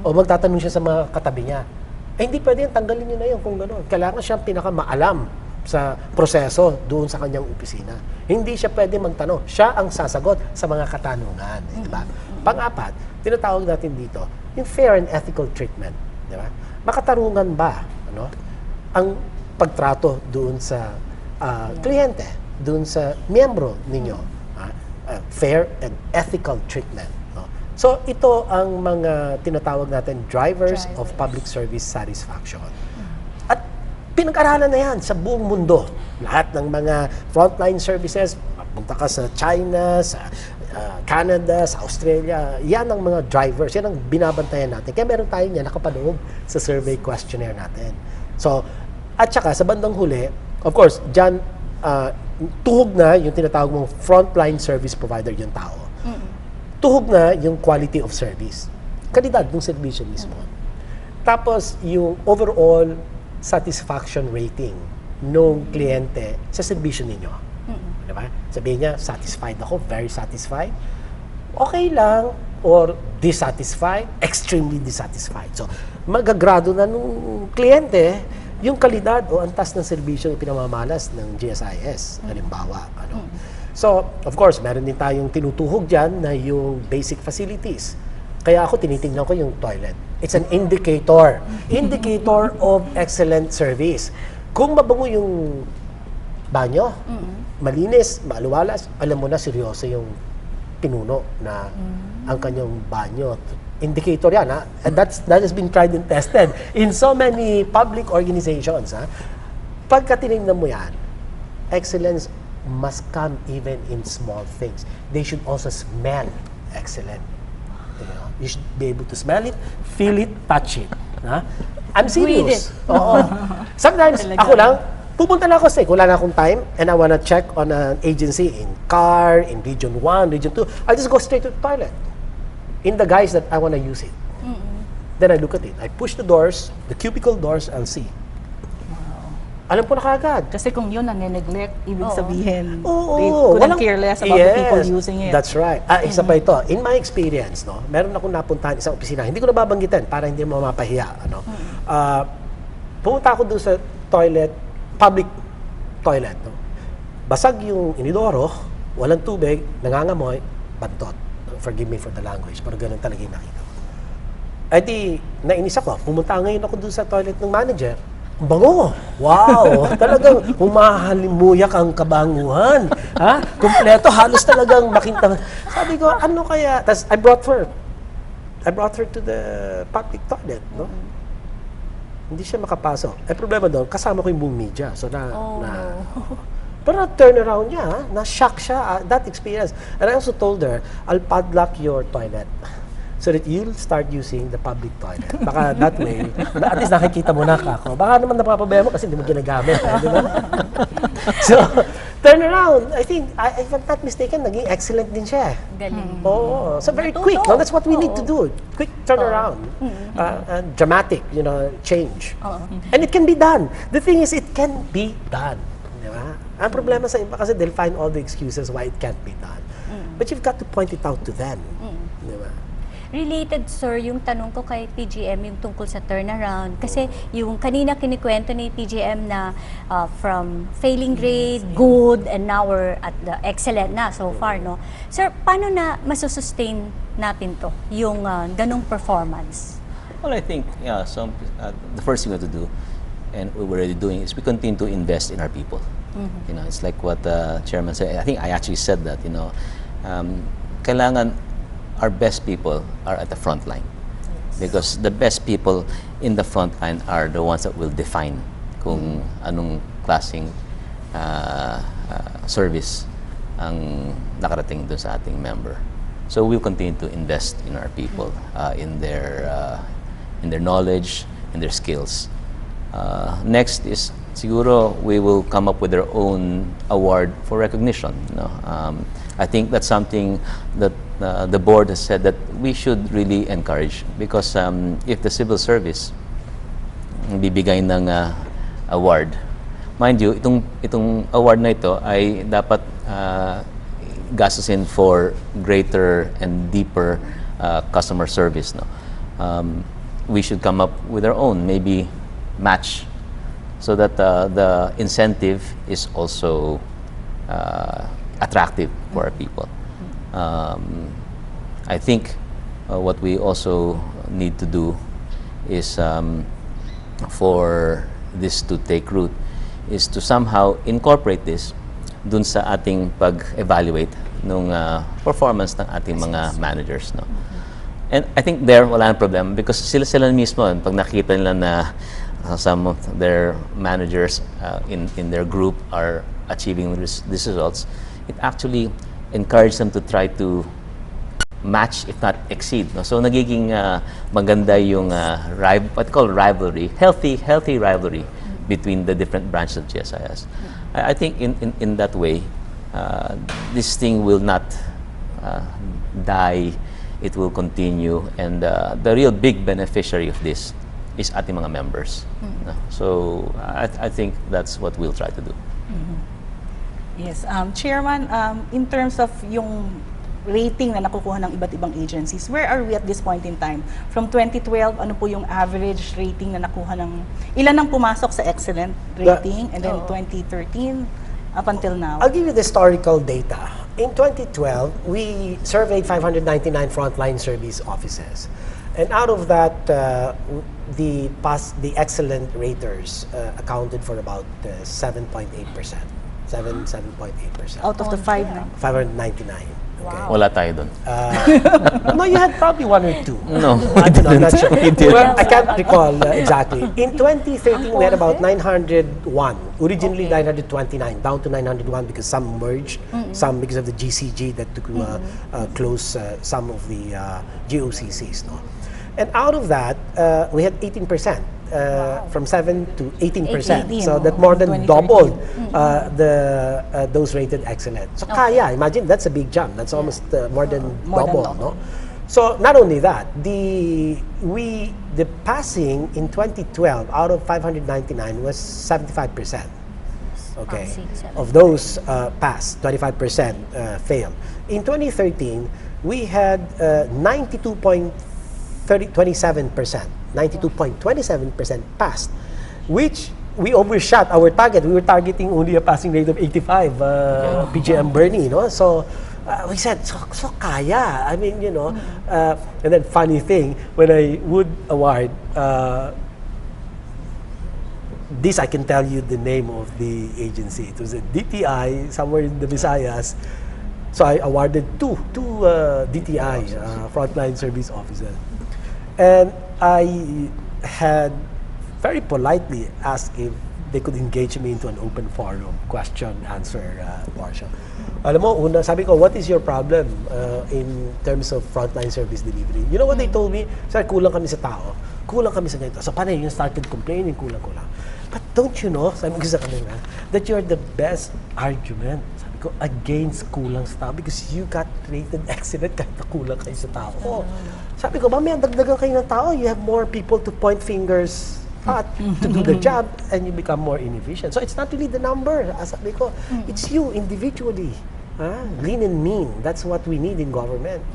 O magtatanong siya sa mga katabi niya. Hindi pwede yan, tanggalin niyo na yun kung gano'n. Kailangan siyang pinakamaalam sa proseso doon sa kanyang opisina. Hindi siya pwede magtanong. Siya ang sasagot sa mga katanungan. Diba? Pang-apat, tinatawag natin dito, yung fair and ethical treatment. Diba? Makatarungan ba ang pagtrato doon sa kliyente, doon sa miyembro ninyo? Fair and ethical treatment. So, ito ang mga tinatawag natin drivers of public service satisfaction. At pinag-aralan na yan sa buong mundo. Lahat ng mga frontline services, punta ka sa China, sa Canada, sa Australia, yan ang mga drivers, yan ang binabantayan natin. Kaya meron tayo niya nakapaloob sa survey questionnaire natin. So, at saka sa bandang huli, of course, dyan, tuhog na yung tinatawag mong frontline service provider yung tao. Tuhog na yung quality of service. Kalidad ng serbisyo mismo. Tapos, yung overall satisfaction rating ng kliyente sa serbisyo ninyo. Diba? Sabihin niya, satisfied ako, very satisfied. Okay lang, or dissatisfied, extremely dissatisfied. So, magagrado na nung kliyente yung kalidad o antas ng serbisyo na pinamamalas ng GSIS. Halimbawa, So, of course, meron din tayong tinutuhog dyan na yung basic facilities. Kaya ako tinitingnan ko yung toilet. It's an indicator. Indicator of excellent service. Kung mabango yung banyo, malinis, maluwalas, alam mo na seryoso yung pinuno na ang kanyang banyo. Indicator yan, ha? And that has been tried and tested in so many public organizations. Ha? Pagka tinignan mo yan, excellence must come even in small things. They should also smell excellent. You should be able to smell it, feel it, touch it. Ha? I'm serious. Oo. Sometimes, ako lang, pupunta na ako sa wala na akong time and I wanna check on an agency in CAR, in Region 1, Region 2. I just go straight to the toilet in the guise that I wanna use it. Then I look at it. I push the doors, the cubicle doors, I'll see. Alam ko na kagad. Kasi kung yun ang neglect, ibig sabihin, Oo, they couldn't care less about the people using it. That's right. Isa pa ito. In my experience, meron akong napuntahan isang opisina. Hindi ko na babanggitin para hindi mo mapahiya. Pumunta ako doon sa toilet, public toilet. basag yung inidoro, walang tubig, nangangamoy, bantot. Forgive me for the language, pero ganun talaga yung nakita ko. Ay di, nainis ako. Pumunta ngayon ako dun sa toilet ng manager. Ang bango! Wow! Talagang humahalimuyak ang kabanguhan. Ha? Kompleto, halos talagang makinta. Sabi ko, ano kaya? Tapos I brought her to the public toilet, no? Hindi siya makapasok. Eh, problema doon, kasama ko yung buong media. So, pero turn around niya, na-shock siya, that experience. And I also told her, I'll padlock your toilet so that you'll start using the public toilet. Baka that way, at least nakikita mo na ako. Baka naman napapabaya mo kasi hindi mo ginagamit. Di ba? So, turn around. I think, if I'm not mistaken, naging excellent din siya. Galing. Oo. So very quick. No? That's what we need to do. Quick turnaround. And dramatic, change. And it can be done. The thing is, it can be done. Di ba? Ang problema sa iba kasi they'll find all the excuses why it can't be done. But you've got to point it out to them. Di ba? Related, sir, yung tanong ko kay TGM yung tungkol sa turnaround. Kasi yung kanina kinikwento ni TGM na from failing grade, good, and now we're at the excellent na so far, no? Sir, paano na masusustain natin to, yung ganong performance? Well, I think the first thing we have to do, and we're already doing, is we continue to invest in our people. It's like what the chairman said. I think I actually said that. Kailangan our best people are at the front line, because the best people in the front line are the ones that will define kung anong klaseng service ang nakarating doon sa ating member. So we'll continue to invest in our people, in their knowledge, in their skills. Next is siguro we will come up with our own award for recognition. I think that's something that the board has said that we should really encourage, because if the civil service bibigay ng award, mind you, itong award na ito ay dapat gastusin for greater and deeper customer service. We should come up with our own, maybe match, so that the incentive is also attractive for our people. I think what we also need to do is, for this to take root, is to somehow incorporate this dun sa ating pag-evaluate nung performance ng ating mga managers. And I think there, wala nang problema, because sila mismo, pag nakita nila na some of their managers in their group are achieving these results, it actually encourages them to try to match, if not exceed. So nagiging maganda yung what you call rivalry, healthy rivalry between the different branches of GSIS. I think in that way, this thing will not die. It will continue, and the real big beneficiary of this is ating mga members. So I think that's what we'll try to do. Yes, Chairman, in terms of yung rating na nakukuha ng iba't ibang agencies, where are we at this point in time? From 2012, ano po yung average rating na nakuha ng, ilan ang pumasok sa excellent rating, and then 2013 up until now? I'll give you the historical data. In 2012, we surveyed 599 frontline service offices. And out of that, the excellent raters accounted for about 7.8%. 7.8%. Out of the 599. Okay. Wala tayo doon. No, you had probably one or two. No. I don't know, I'm not sure. Well, I can't recall exactly. In 2013, we had about 901. Originally 929, down to 901 because some merged, some because of the GCG that took close some of the GOCCs. No? And out of that, we had 18%. From 7 to 18%. So that more than doubled those rated excellent. So kaya, imagine that's a big jump. That's almost more than double. No? So not only that, the passing in 2012 out of 599 was 75%. Okay, of those passed, 25% failed. In 2013, we had 92.27%. 92.27% passed, which we overshot our target. We were targeting only a passing rate of 85 PGM Bernie, no? So we said, so kaya. I mean, and then funny thing, when I would award, this I can tell you the name of the agency. It was a DTI somewhere in the Visayas. So I awarded two DTI, frontline service officers. And I had very politely asked if they could engage me into an open forum, question-answer portion. Alam mo, una, sabi ko, what is your problem in terms of frontline service delivery? You know what they told me? Sir, kulang kami sa tao. Kulang kami sa ganito. So, paano yung started complaining, kulang. But don't you know, sabi ko sa kanila, that you're the best argument, sabi ko, against kulang sa tao because you got rated excellent kahit na kulang kayo sa tao. Sabi ko, mamaya dagdagan kayo ng tao, you have more people to point fingers at to do the job and you become more inefficient. So it's not really the number. Sabi ko, it's you individually. Lean and mean. That's what we need in government.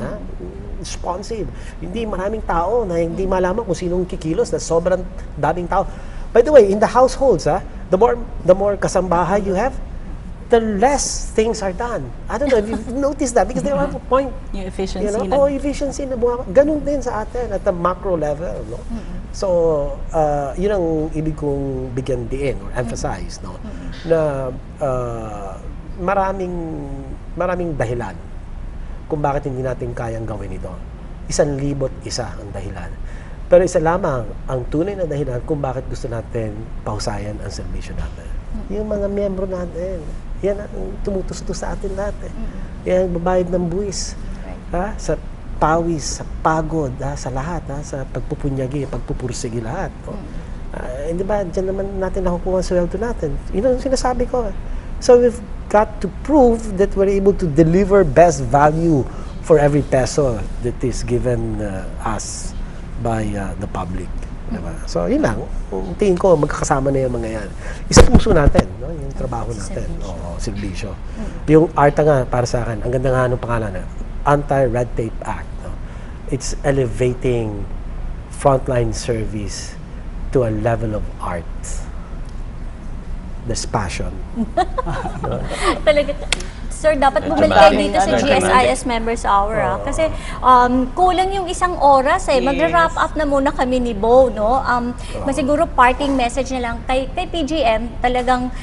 Responsive. Hindi maraming tao na hindi malaman kung sinong kikilos na sobrang daming tao. By the way, in the households, the more kasambahay you have, the less things are done. I don't know if you've noticed that because they have a point. Yung efficiency efficiency na buha. Ganun din sa atin at the macro level. No? So, yun ang ibig kong bigyan diin or emphasize. No? Na maraming dahilan kung bakit hindi natin kayang gawin ito. 1,000 isa ang dahilan. Pero isa lamang ang tunay na dahilan kung bakit gusto natin pahusayan ang serbisyo natin. Yung mga miyembro natin, yan ang tumutustos sa atin lahat. Yan ang babayad ng buwis. Sa pawis, sa pagod, sa lahat, sa pagpupunyagi, pagpupursigi lahat. Hindi ba, dyan naman natin nakukuha ang sweldo natin. Yun ang sinasabi ko. So we've got to prove that we're able to deliver best value for every peso that is given us by the public. Diba? So, yun lang. Tingin ko, magkakasama na yung mga yan. Isa puso natin, no? Yung trabaho natin. Oo, serbisyo. Yung ARTA nga, para sa akin, ang ganda nga ng pangalan na, Anti-Red Tape Act. No? It's elevating frontline service to a level of art. There's passion. Talaga. Sir, dapat bumalik dito sa GSIS Members Hour. Kasi kulang yung isang oras eh. Magra-wrap up na muna kami ni Bo, no? Masiguro parting message na lang kay PGM, talagang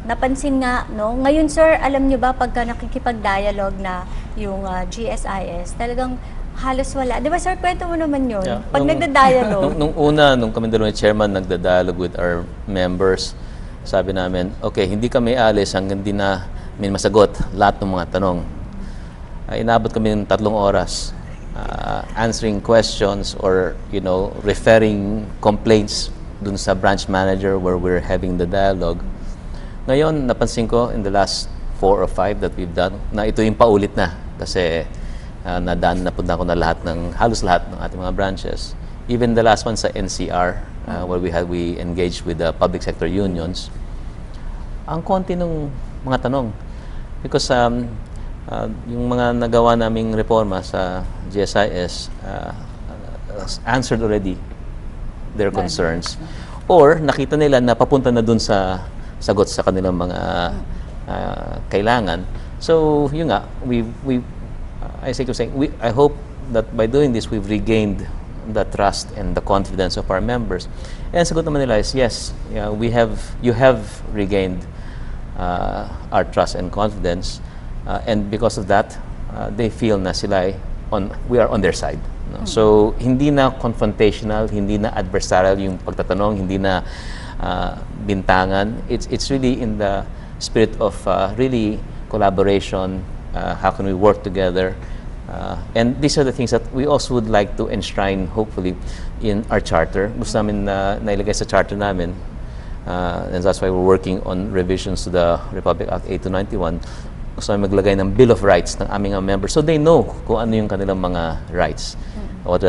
napansin nga, no? Ngayon, sir, alam niyo ba pagka nakikipag-dialogue na yung GSIS, talagang halos wala. Di ba, sir, kwento mo naman yun? Yeah. Pag nagda-dialogue. Nung kami dalawang chairman nagda-dialogue with our members, sabi namin, okay, hindi kami alis hanggang di na masagot lahat ng mga tanong. Inabot kami ng 3 oras answering questions or, referring complaints dun sa branch manager where we're having the dialogue. Ngayon, napansin ko in the last 4 or 5 that we've done, na ito yung paulit na. Kasi nadaan na punta ko na halos lahat ng ating mga branches. Even the last one sa NCR, where we engaged with the public sector unions, ang konti ng mga tanong. Because yung mga nagawa naming reforma sa GSIS answered already their concerns. Or nakita nila na papunta na dun sa sagot sa kanilang mga kailangan. So, yun nga, I hope that by doing this, we've regained the trust and the confidence of our members. And sagot naman nila is, yes, you have regained our trust and confidence, and because of that, they feel na we are on their side. No? So, hindi na confrontational, hindi na adversarial yung pagtatanong, hindi na bintangan. It's really in the spirit of really collaboration. How can we work together? And these are the things that we also would like to enshrine, hopefully, in our charter. Gusto namin na nailagay sa charter namin. And that's why we're working on revisions to the Republic Act 8291. Gusto namin maglagay ng Bill of Rights ng aming members so they know kung ano yung kanilang mga rights, what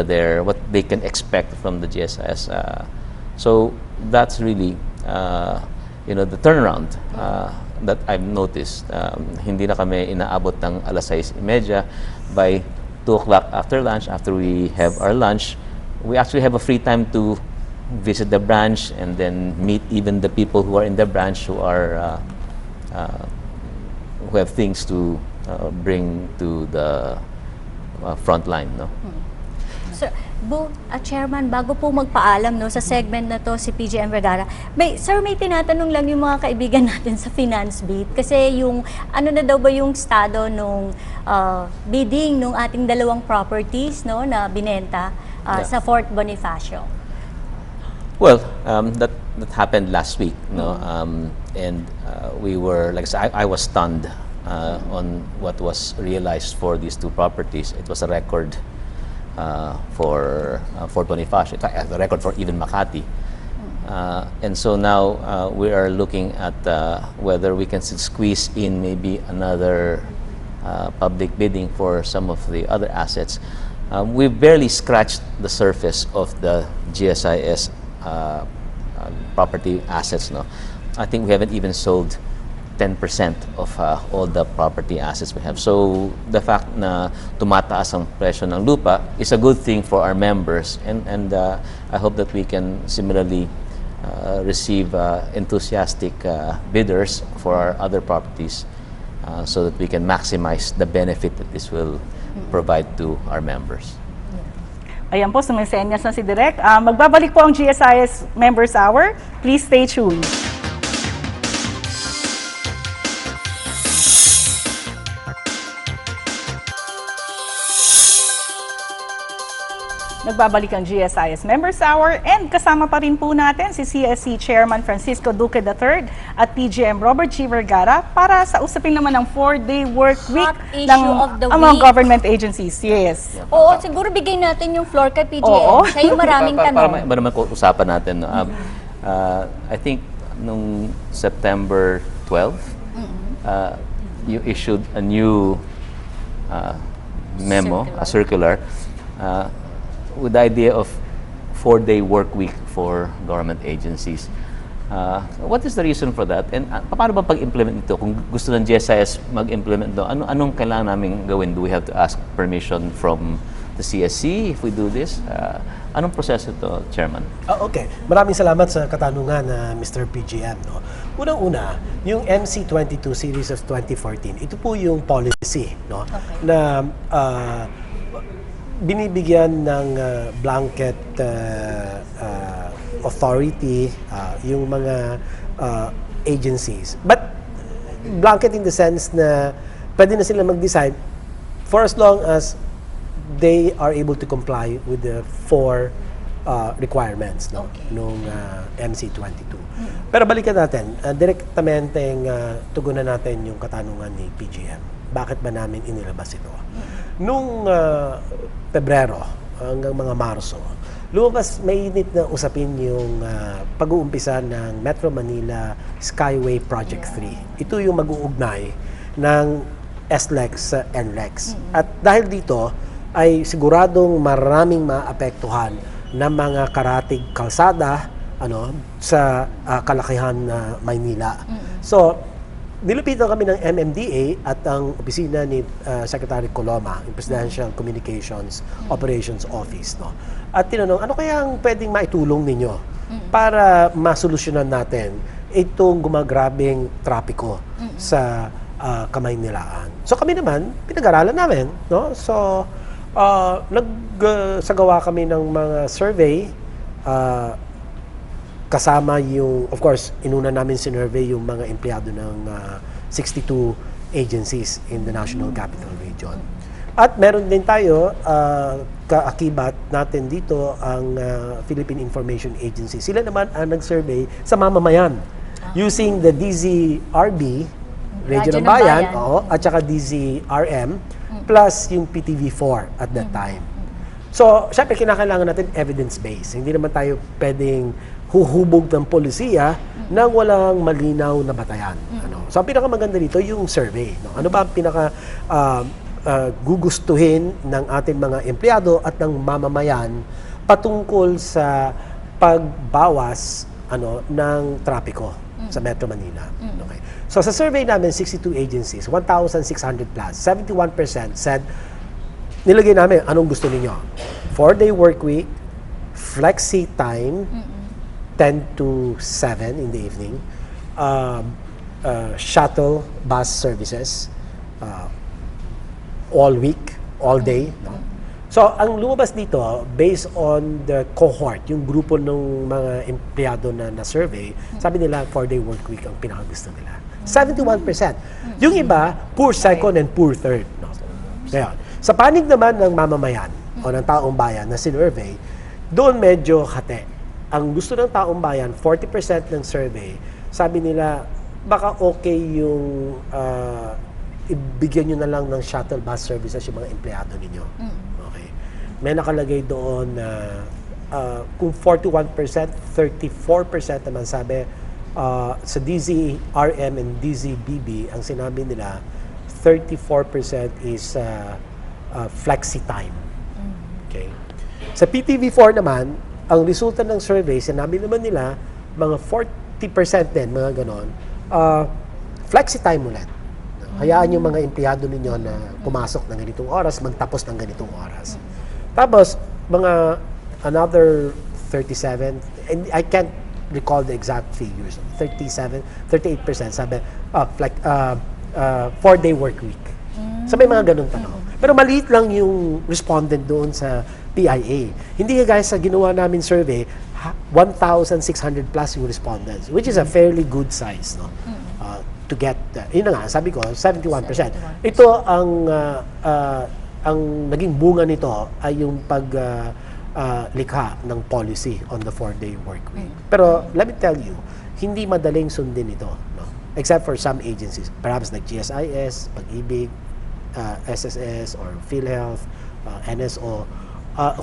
they can expect from the GSIS. So that's really, the turnaround that I've noticed. Hindi na kami inaabot ng 6:30. By 2 o'clock after lunch, after we have our lunch, we actually have a free time to visit the branch and then meet even the people who are in the branch who have things to bring to the front line, no? So, Chairman, bago po magpaalam no, sa segment na to si PGM Vergara, may tinatanong lang yung mga kaibigan natin sa Finance Beat kasi yung ano na daw ba yung estado nung bidding nung ating dalawang properties no na binenta sa Fort Bonifacio. Well, that happened last week, no, and we were like I was stunned on what was realized for these two properties. It was a record for Fort Bonifacio, a record for even Makati. And so now we are looking at whether we can squeeze in maybe another public bidding for some of the other assets. We've barely scratched the surface of the GSIS property assets. No, I think we haven't even sold 10% of all the property assets we have. So the fact na tumataas ang presyo ng lupa is a good thing for our members, and I hope that we can similarly receive enthusiastic bidders for our other properties so that we can maximize the benefit that this will provide to our members. Ayan po, sumisenyas na si Direk. Magbabalik po ang GSIS Members Hour. Please stay tuned. Nagbabalik ang GSIS Members Hour and kasama pa rin po natin si CSC Chairman Francisco Duque III at PGM Robert G. Vergara para sa usapin naman ng 4-day work week Hot issue of the mga week. government agencies. Yes. Oo, siguro bigay natin yung floor kay PGM. Oo. Siya yung maraming tanong. Para naman usapan natin, no? I think nung September 12, you issued a new memo, a circular, with the idea of 4-day work week for government agencies. What is the reason for that? And paano ba pag-implement ito? Kung gusto ng GSIS mag-implement ito, anong kailangan namin gawin? Do we have to ask permission from the CSC if we do this? Anong proseso ito, Chairman? Okay. Maraming salamat sa katanungan na Mr. PGM. No? Unang-una, yung MC22 series of 2014, ito po yung policy, no? Na binibigyan ng blanket authority yung mga agencies. But blanket in the sense na pwede na sila mag-decide for as long as they are able to comply with the 4 requirements nung MC22. Pero balikan natin, direktamenteng tugunan natin yung katanungan ni PGM. Bakit ba namin inilabas ito? Nung Pebrero hanggang mga Marso, lumabas mainit na usapin yung pag-uumpisa ng Metro Manila Skyway Project 3. Ito yung mag-uugnay ng SLEX sa NLEX. At dahil dito, ay siguradong maraming maapektuhan ng mga karatig kalsada sa kalakihan na Maynila. So, nilupitan kami ng MMDA at ang opisina ni Secretary Coloma, yung Presidential Communications Operations Office. No? At tinanong, ano kaya ang pwedeng maitulong ninyo para masolusyonan natin itong gumagrabing trapiko sa Kamaynilaan? So kami naman, pinag-aralan namin. No? So, nagsagawa kami ng mga survey, kasama yung, of course, inuna namin sinurvey yung mga empleyado ng 62 agencies in the National Capital Region. At meron din tayo, kaakibat natin dito ang Philippine Information Agency. Sila naman ang nag-survey sa mamamayan using the DZRB, Radyo ng Bayan, at saka DZRM, plus yung PTV4 at that time. So, syempre, kinakailangan natin evidence-based. Hindi naman tayo pwedeng huhubog ng polisiya nang walang malinaw na batayan. So, ang pinakamaganda dito yung survey. No? Ano ba ang gugustuhin ng ating mga empleyado at ng mamamayan patungkol sa pagbawas ng trapiko sa Metro Manila. Okay. So, sa survey namin, 62 agencies, 1,600 plus, 71% said, nilagay namin, anong gusto ninyo? 4-day work week, flexi time, 10 to 7 in the evening. Shuttle bus services all week, all day. No? So, ang lumabas dito, based on the cohort, yung grupo ng mga empleyado na na-survey, sabi nila 4-day work week ang pinakagusto nila. 71%. Yung iba, poor second and poor third. No? Ngayon, sa panig naman ng mamamayan o ng taong bayan na sinurvey, doon medyo hati. Ang gusto ng taong bayan, 40% ng survey, sabi nila, baka okay yung ibigyan nyo na lang ng shuttle bus services yung mga empleyado ninyo. Okay. May nakalagay doon na kung 41%, 34% naman sabi sa DZRM and DZBB, ang sinabi nila, 34% is flexi time. Okay. Sa PTV4 naman, ang resulta ng survey, sinabi naman nila, mga 40% din, mga ganon, flexi time ulit. Hayaan yung mga empleyado ninyo na pumasok ng ganitong oras, magtapos ng ganitong oras. Tapos, mga another 37, and I can't recall the exact figures, 38% sabi, 4-day work week. So may mga ganun tanong. Pero maliit lang yung respondent doon sa PIA. Hindi guys, sa ginawa namin survey, 1,600 plus yung respondents, which is a fairly good size, no? To get, yun na nga, sabi ko, 71%. Ito ang naging bunga nito ay yung likha ng policy on the 4-day work week. Pero let me tell you, hindi madaling sundin ito, no? Except for some agencies, perhaps like GSIS, Pag-ibig, SSS, or PhilHealth, NSO,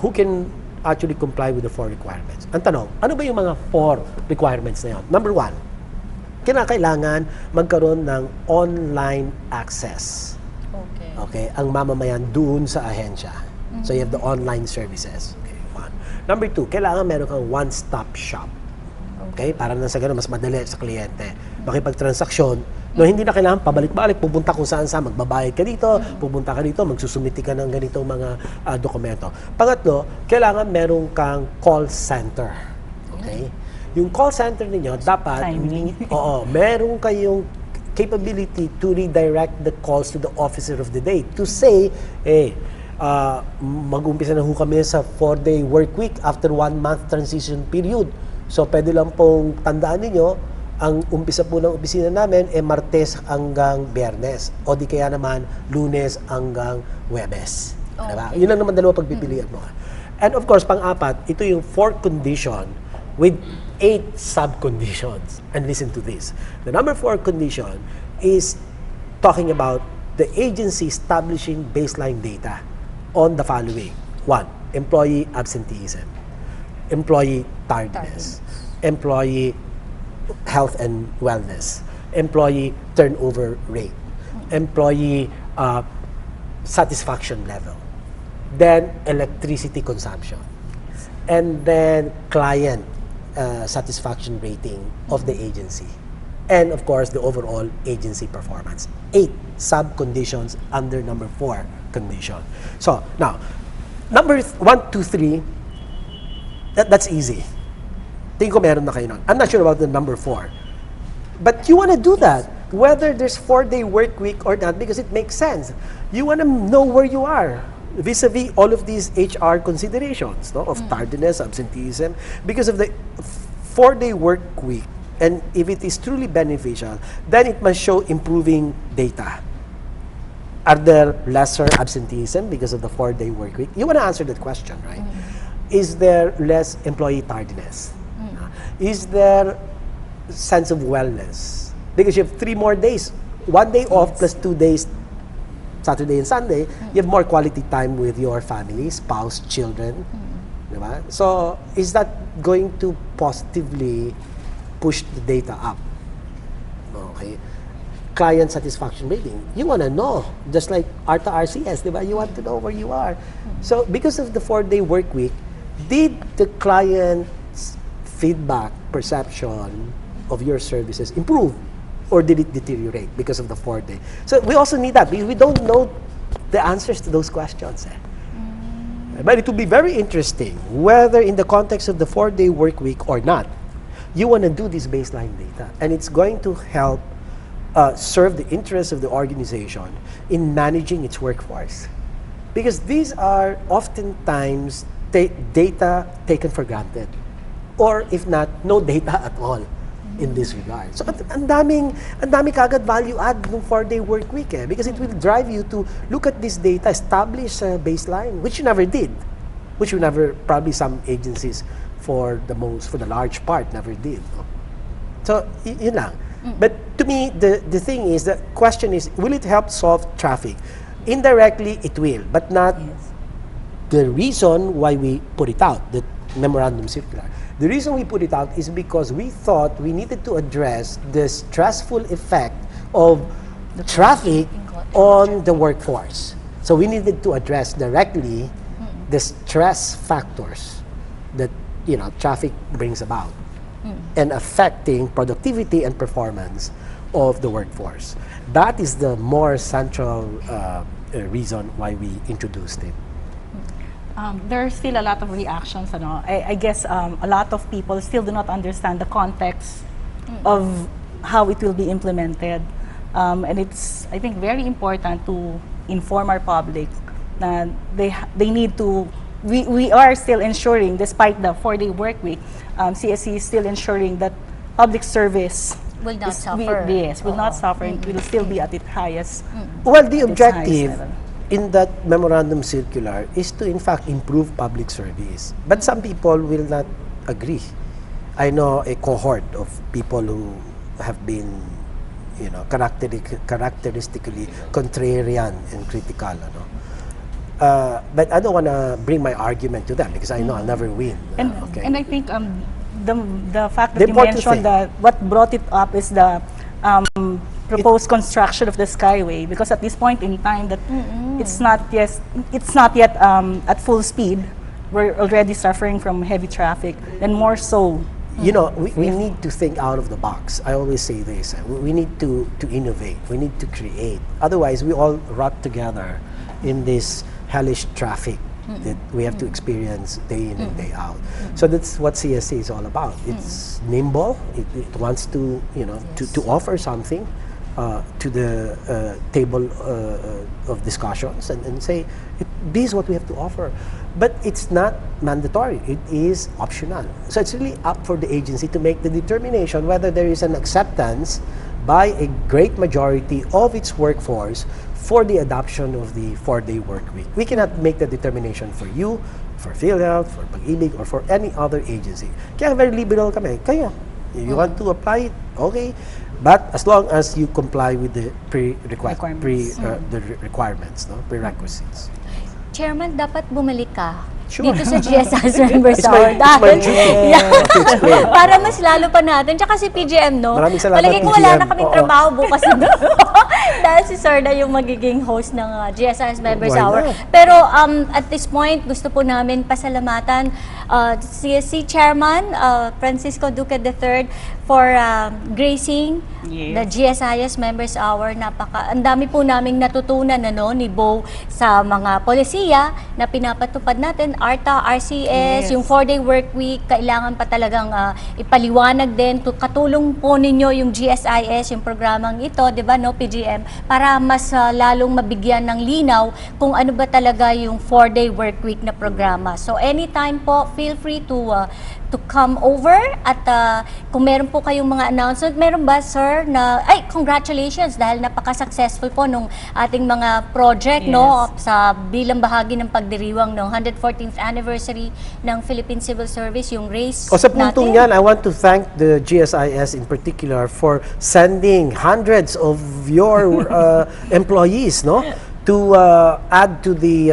who can actually comply with the 4 requirements. Ang tanong, ano ba yung mga 4 requirements na yun? Number 1, kinakailangan magkaroon ng online access. Okay, ang mamamayan doon sa ahensya. So you have the online services. Okay, 1. Number 2, kailangan meron kang one-stop shop. Okay, para na sa ganun, mas madali sa kliyente. Makipagtransaksyon, no, hindi na kailangan pabalik-balik, pupunta kung saan-saan, magbabayad ka dito, pupunta ka dito, magsusumiti ka ng ganitong mga dokumento. Pangatlo, kailangan meron kang call center. Okay? Yung call center ninyo, dapat, meron kayong capability to redirect the calls to the officer of the day to say, mag-umpisa na ho kami sa 4-day work week after 1-month transition period. So, pwede lang pong tandaan ninyo, ang umpisa po ng opisina namin Martes hanggang Biyernes o di kaya naman Lunes hanggang Huwebes. Okay. Diba? Yun lang naman dalawa pagpipilian mo. And of course, pang-apat, ito yung 4th condition with 8 sub-conditions. And listen to this. The number 4 condition is talking about the agency establishing baseline data on the following. 1, employee absenteeism, employee tardiness, employee health and wellness, employee turnover rate, employee satisfaction level, then electricity consumption, and then client satisfaction rating of the agency, and of course the overall agency performance. 8 sub-conditions under number 4 condition. So now, number 1, 2, 3, that's easy. Tingin ko meron na kayo nun. I'm not sure about the number 4. But you want to do that, whether there's 4-day work week or not, because it makes sense. You want to know where you are vis-a-vis all of these HR considerations, no, of tardiness, absenteeism, because of the 4-day work week. And if it is truly beneficial, then it must show improving data. Are there lesser absenteeism because of the 4-day work week? You want to answer that question, right? Is there less employee tardiness? Is there sense of wellness? Because you have 3 more days. 1 day off plus 2 days, Saturday and Sunday, you have more quality time with your family, spouse, children. Diba? So, is that going to positively push the data up? Okay. Client satisfaction rating. You want to know, just like ARTA RCS, diba? You want to know where you are. So, because of the 4-day work week, did the client's feedback, perception of your services improve? Or did it deteriorate because of the 4-day? So we also need that because we don't know the answers to those questions. But it will be very interesting whether in the context of the 4-day work week or not, you want to do this baseline data, and it's going to help serve the interests of the organization in managing its workforce. Because these are oftentimes data taken for granted, or if not, no data at all in this regard. So ang dami kagad value add ng 4-day work week because it will drive you to look at this data, establish a baseline, which you never did, probably some agencies for the large part never did. No? So yun lang. But to me, the thing is, the question is, will it help solve traffic? Indirectly, it will, but not the reason why we put it out, the memorandum circular. The reason we put it out is because we thought we needed to address the stressful effect of the traffic on the workforce. So we needed to address directly the stress factors that traffic brings about and affecting productivity and performance of the workforce. That is the more central reason why we introduced it. There's still a lot of reactions. I guess a lot of people still do not understand the context of how it will be implemented. And it's, I think, very important to inform our public that they need to, we are still ensuring, despite the 4-day work week, CSC is still ensuring that public service will not suffer. Will not suffer and will still be at its highest. Well, the objective level in that memorandum circular is to, in fact, improve public service. But some people will not agree. I know a cohort of people who have been, characteristically contrarian and critical. But I don't want to bring my argument to them because I know I'll never win. And I think the fact that The you important mentioned thing. that what brought it up is the proposed construction of the Skyway, because at this point in time that it's not yet at full speed. We're already suffering from heavy traffic, and more so. We need to think out of the box. I always say this. We need to innovate. We need to create. Otherwise, we all rot together in this hellish traffic that we have to experience day in and day out. So that's what CSC is all about. It's nimble. It wants to, to offer something to the table of discussions and say, this is what we have to offer. But it's not mandatory. It is optional. So it's really up for the agency to make the determination whether there is an acceptance by a great majority of its workforce for the adoption of the 4-day work week. We cannot make the determination for you, for PhilHealth, for Pag-ibig, or for any other agency. Kaya very liberal kami. Kaya, you want to apply it, okay. But as long as you comply with the requirements, prerequisites. Chairman, dapat bumalik ka Sure. dito sa GSIS Members It's Hour. my duty. To explain. Para mas lalo pa natin. Tsaka si PGM, no? Maraming salamat, Palagay ko wala PGM. na kaming Oo. trabaho bukas. Dahil si Sir na yung magiging host ng GSIS Members Why Hour. not? Pero at this point, gusto po namin pasalamatan CSC Chairman Francisco Duque III for gracing the GSIS Members Hour. Ang dami po naming natutunan ni Bo sa mga polisiya na pinapatupad natin, ARTA, RCS, yung 4-day work week, kailangan pa talagang ipaliwanag din, katulong po ninyo yung GSIS, yung programang ito, di ba, PGM, para mas lalong mabigyan ng linaw kung ano ba talaga yung 4-day work week na programa. So anytime po, feel free to come over at kung meron po kayong mga announcement, meron ba, sir, na, congratulations dahil napaka-successful po nung ating mga project, sa bilang bahagi ng pagdiriwang ng 114th anniversary ng Philippine Civil Service, yung race Sa puntong natin. yan, I want to thank the GSIS in particular for sending hundreds of your employees, to add to the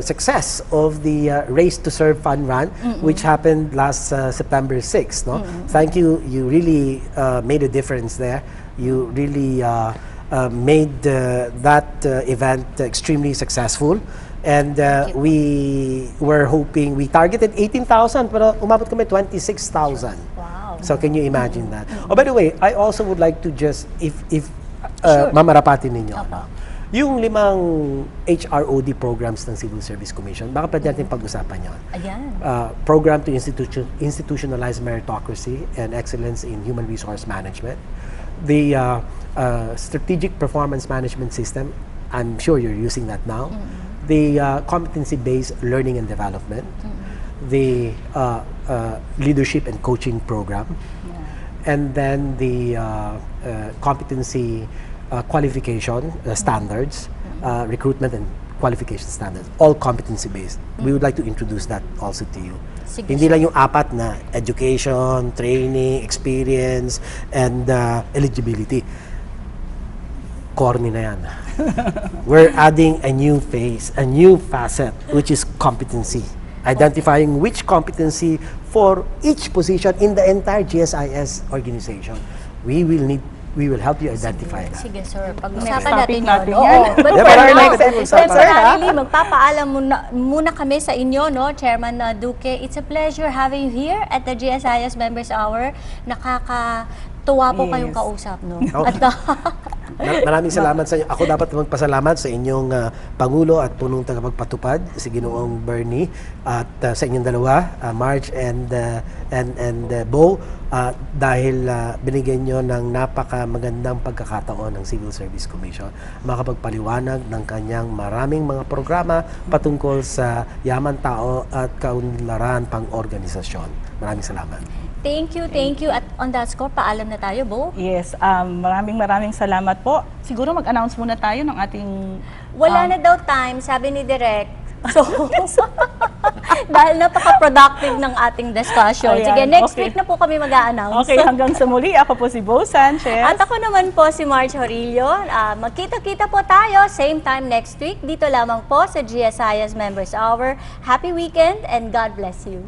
success of the Race to Serve Fun Run, which happened last September 6th. Thank you. You really made a difference there. You really made that event extremely successful. And we were hoping, we targeted 18,000, pero umabot kami 26,000. Wow. So can you imagine that? Oh, by the way, I also would like to just, if Sure. mamarapatin ninyo, Yung 5 HROD programs ng Civil Service Commission, baka pwede natin pag-usapan yan. Ayan. Program to institutionalize meritocracy and excellence in human resource management. The strategic performance management system, I'm sure you're using that now. The competency-based learning and development. The leadership and coaching program. And then the competency qualification standards, recruitment and qualification standards, all competency-based. We would like to introduce that also to you. Sige, Hindi lang yung 4 na education, training, experience, and eligibility. Corny na yan. We're adding a new phase, a new facet, which is competency. Identifying which competency for each position in the entire GSIS organization. We will help you identify that. Sige, sir. Next Pag-usapan topic natin natin yun. yan. Oo. But Yeah, for para now, next episode, sir, temporarily, magpapaalam muna kami sa inyo, no, Chairman Duque. It's a pleasure having you here at the GSIS Members Hour. Nakakatuwa po kayong Yes. kausap, no? Okay. Maraming salamat sa inyo. Ako dapat magpasalamat sa inyong Pangulo at punong tagapagpatupad, si Ginoong Bernie, at sa inyong dalawa, Marge and Bo, dahil binigyan nyo ng napakamagandang pagkakataon ng Civil Service Commission makapagpaliwanag ng kanyang maraming mga programa patungkol sa yaman tao at kaunlaran pang-organisasyon. Maraming salamat. Thank you. At on that score, paalam na tayo, Bo. Yes, maraming salamat po. Siguro mag-announce muna tayo ng ating... Wala na daw time, sabi ni Direk. So, dahil napaka-productive ng ating discussion. Ayan, Sige, next okay. week na po kami mag-a-announce. Okay, hanggang sa muli. Ako po si Bo Sanchez. At ako naman po si Marge Horillo. Magkita-kita po tayo same time next week. Dito lamang po sa GSIS Members Hour. Happy weekend and God bless you.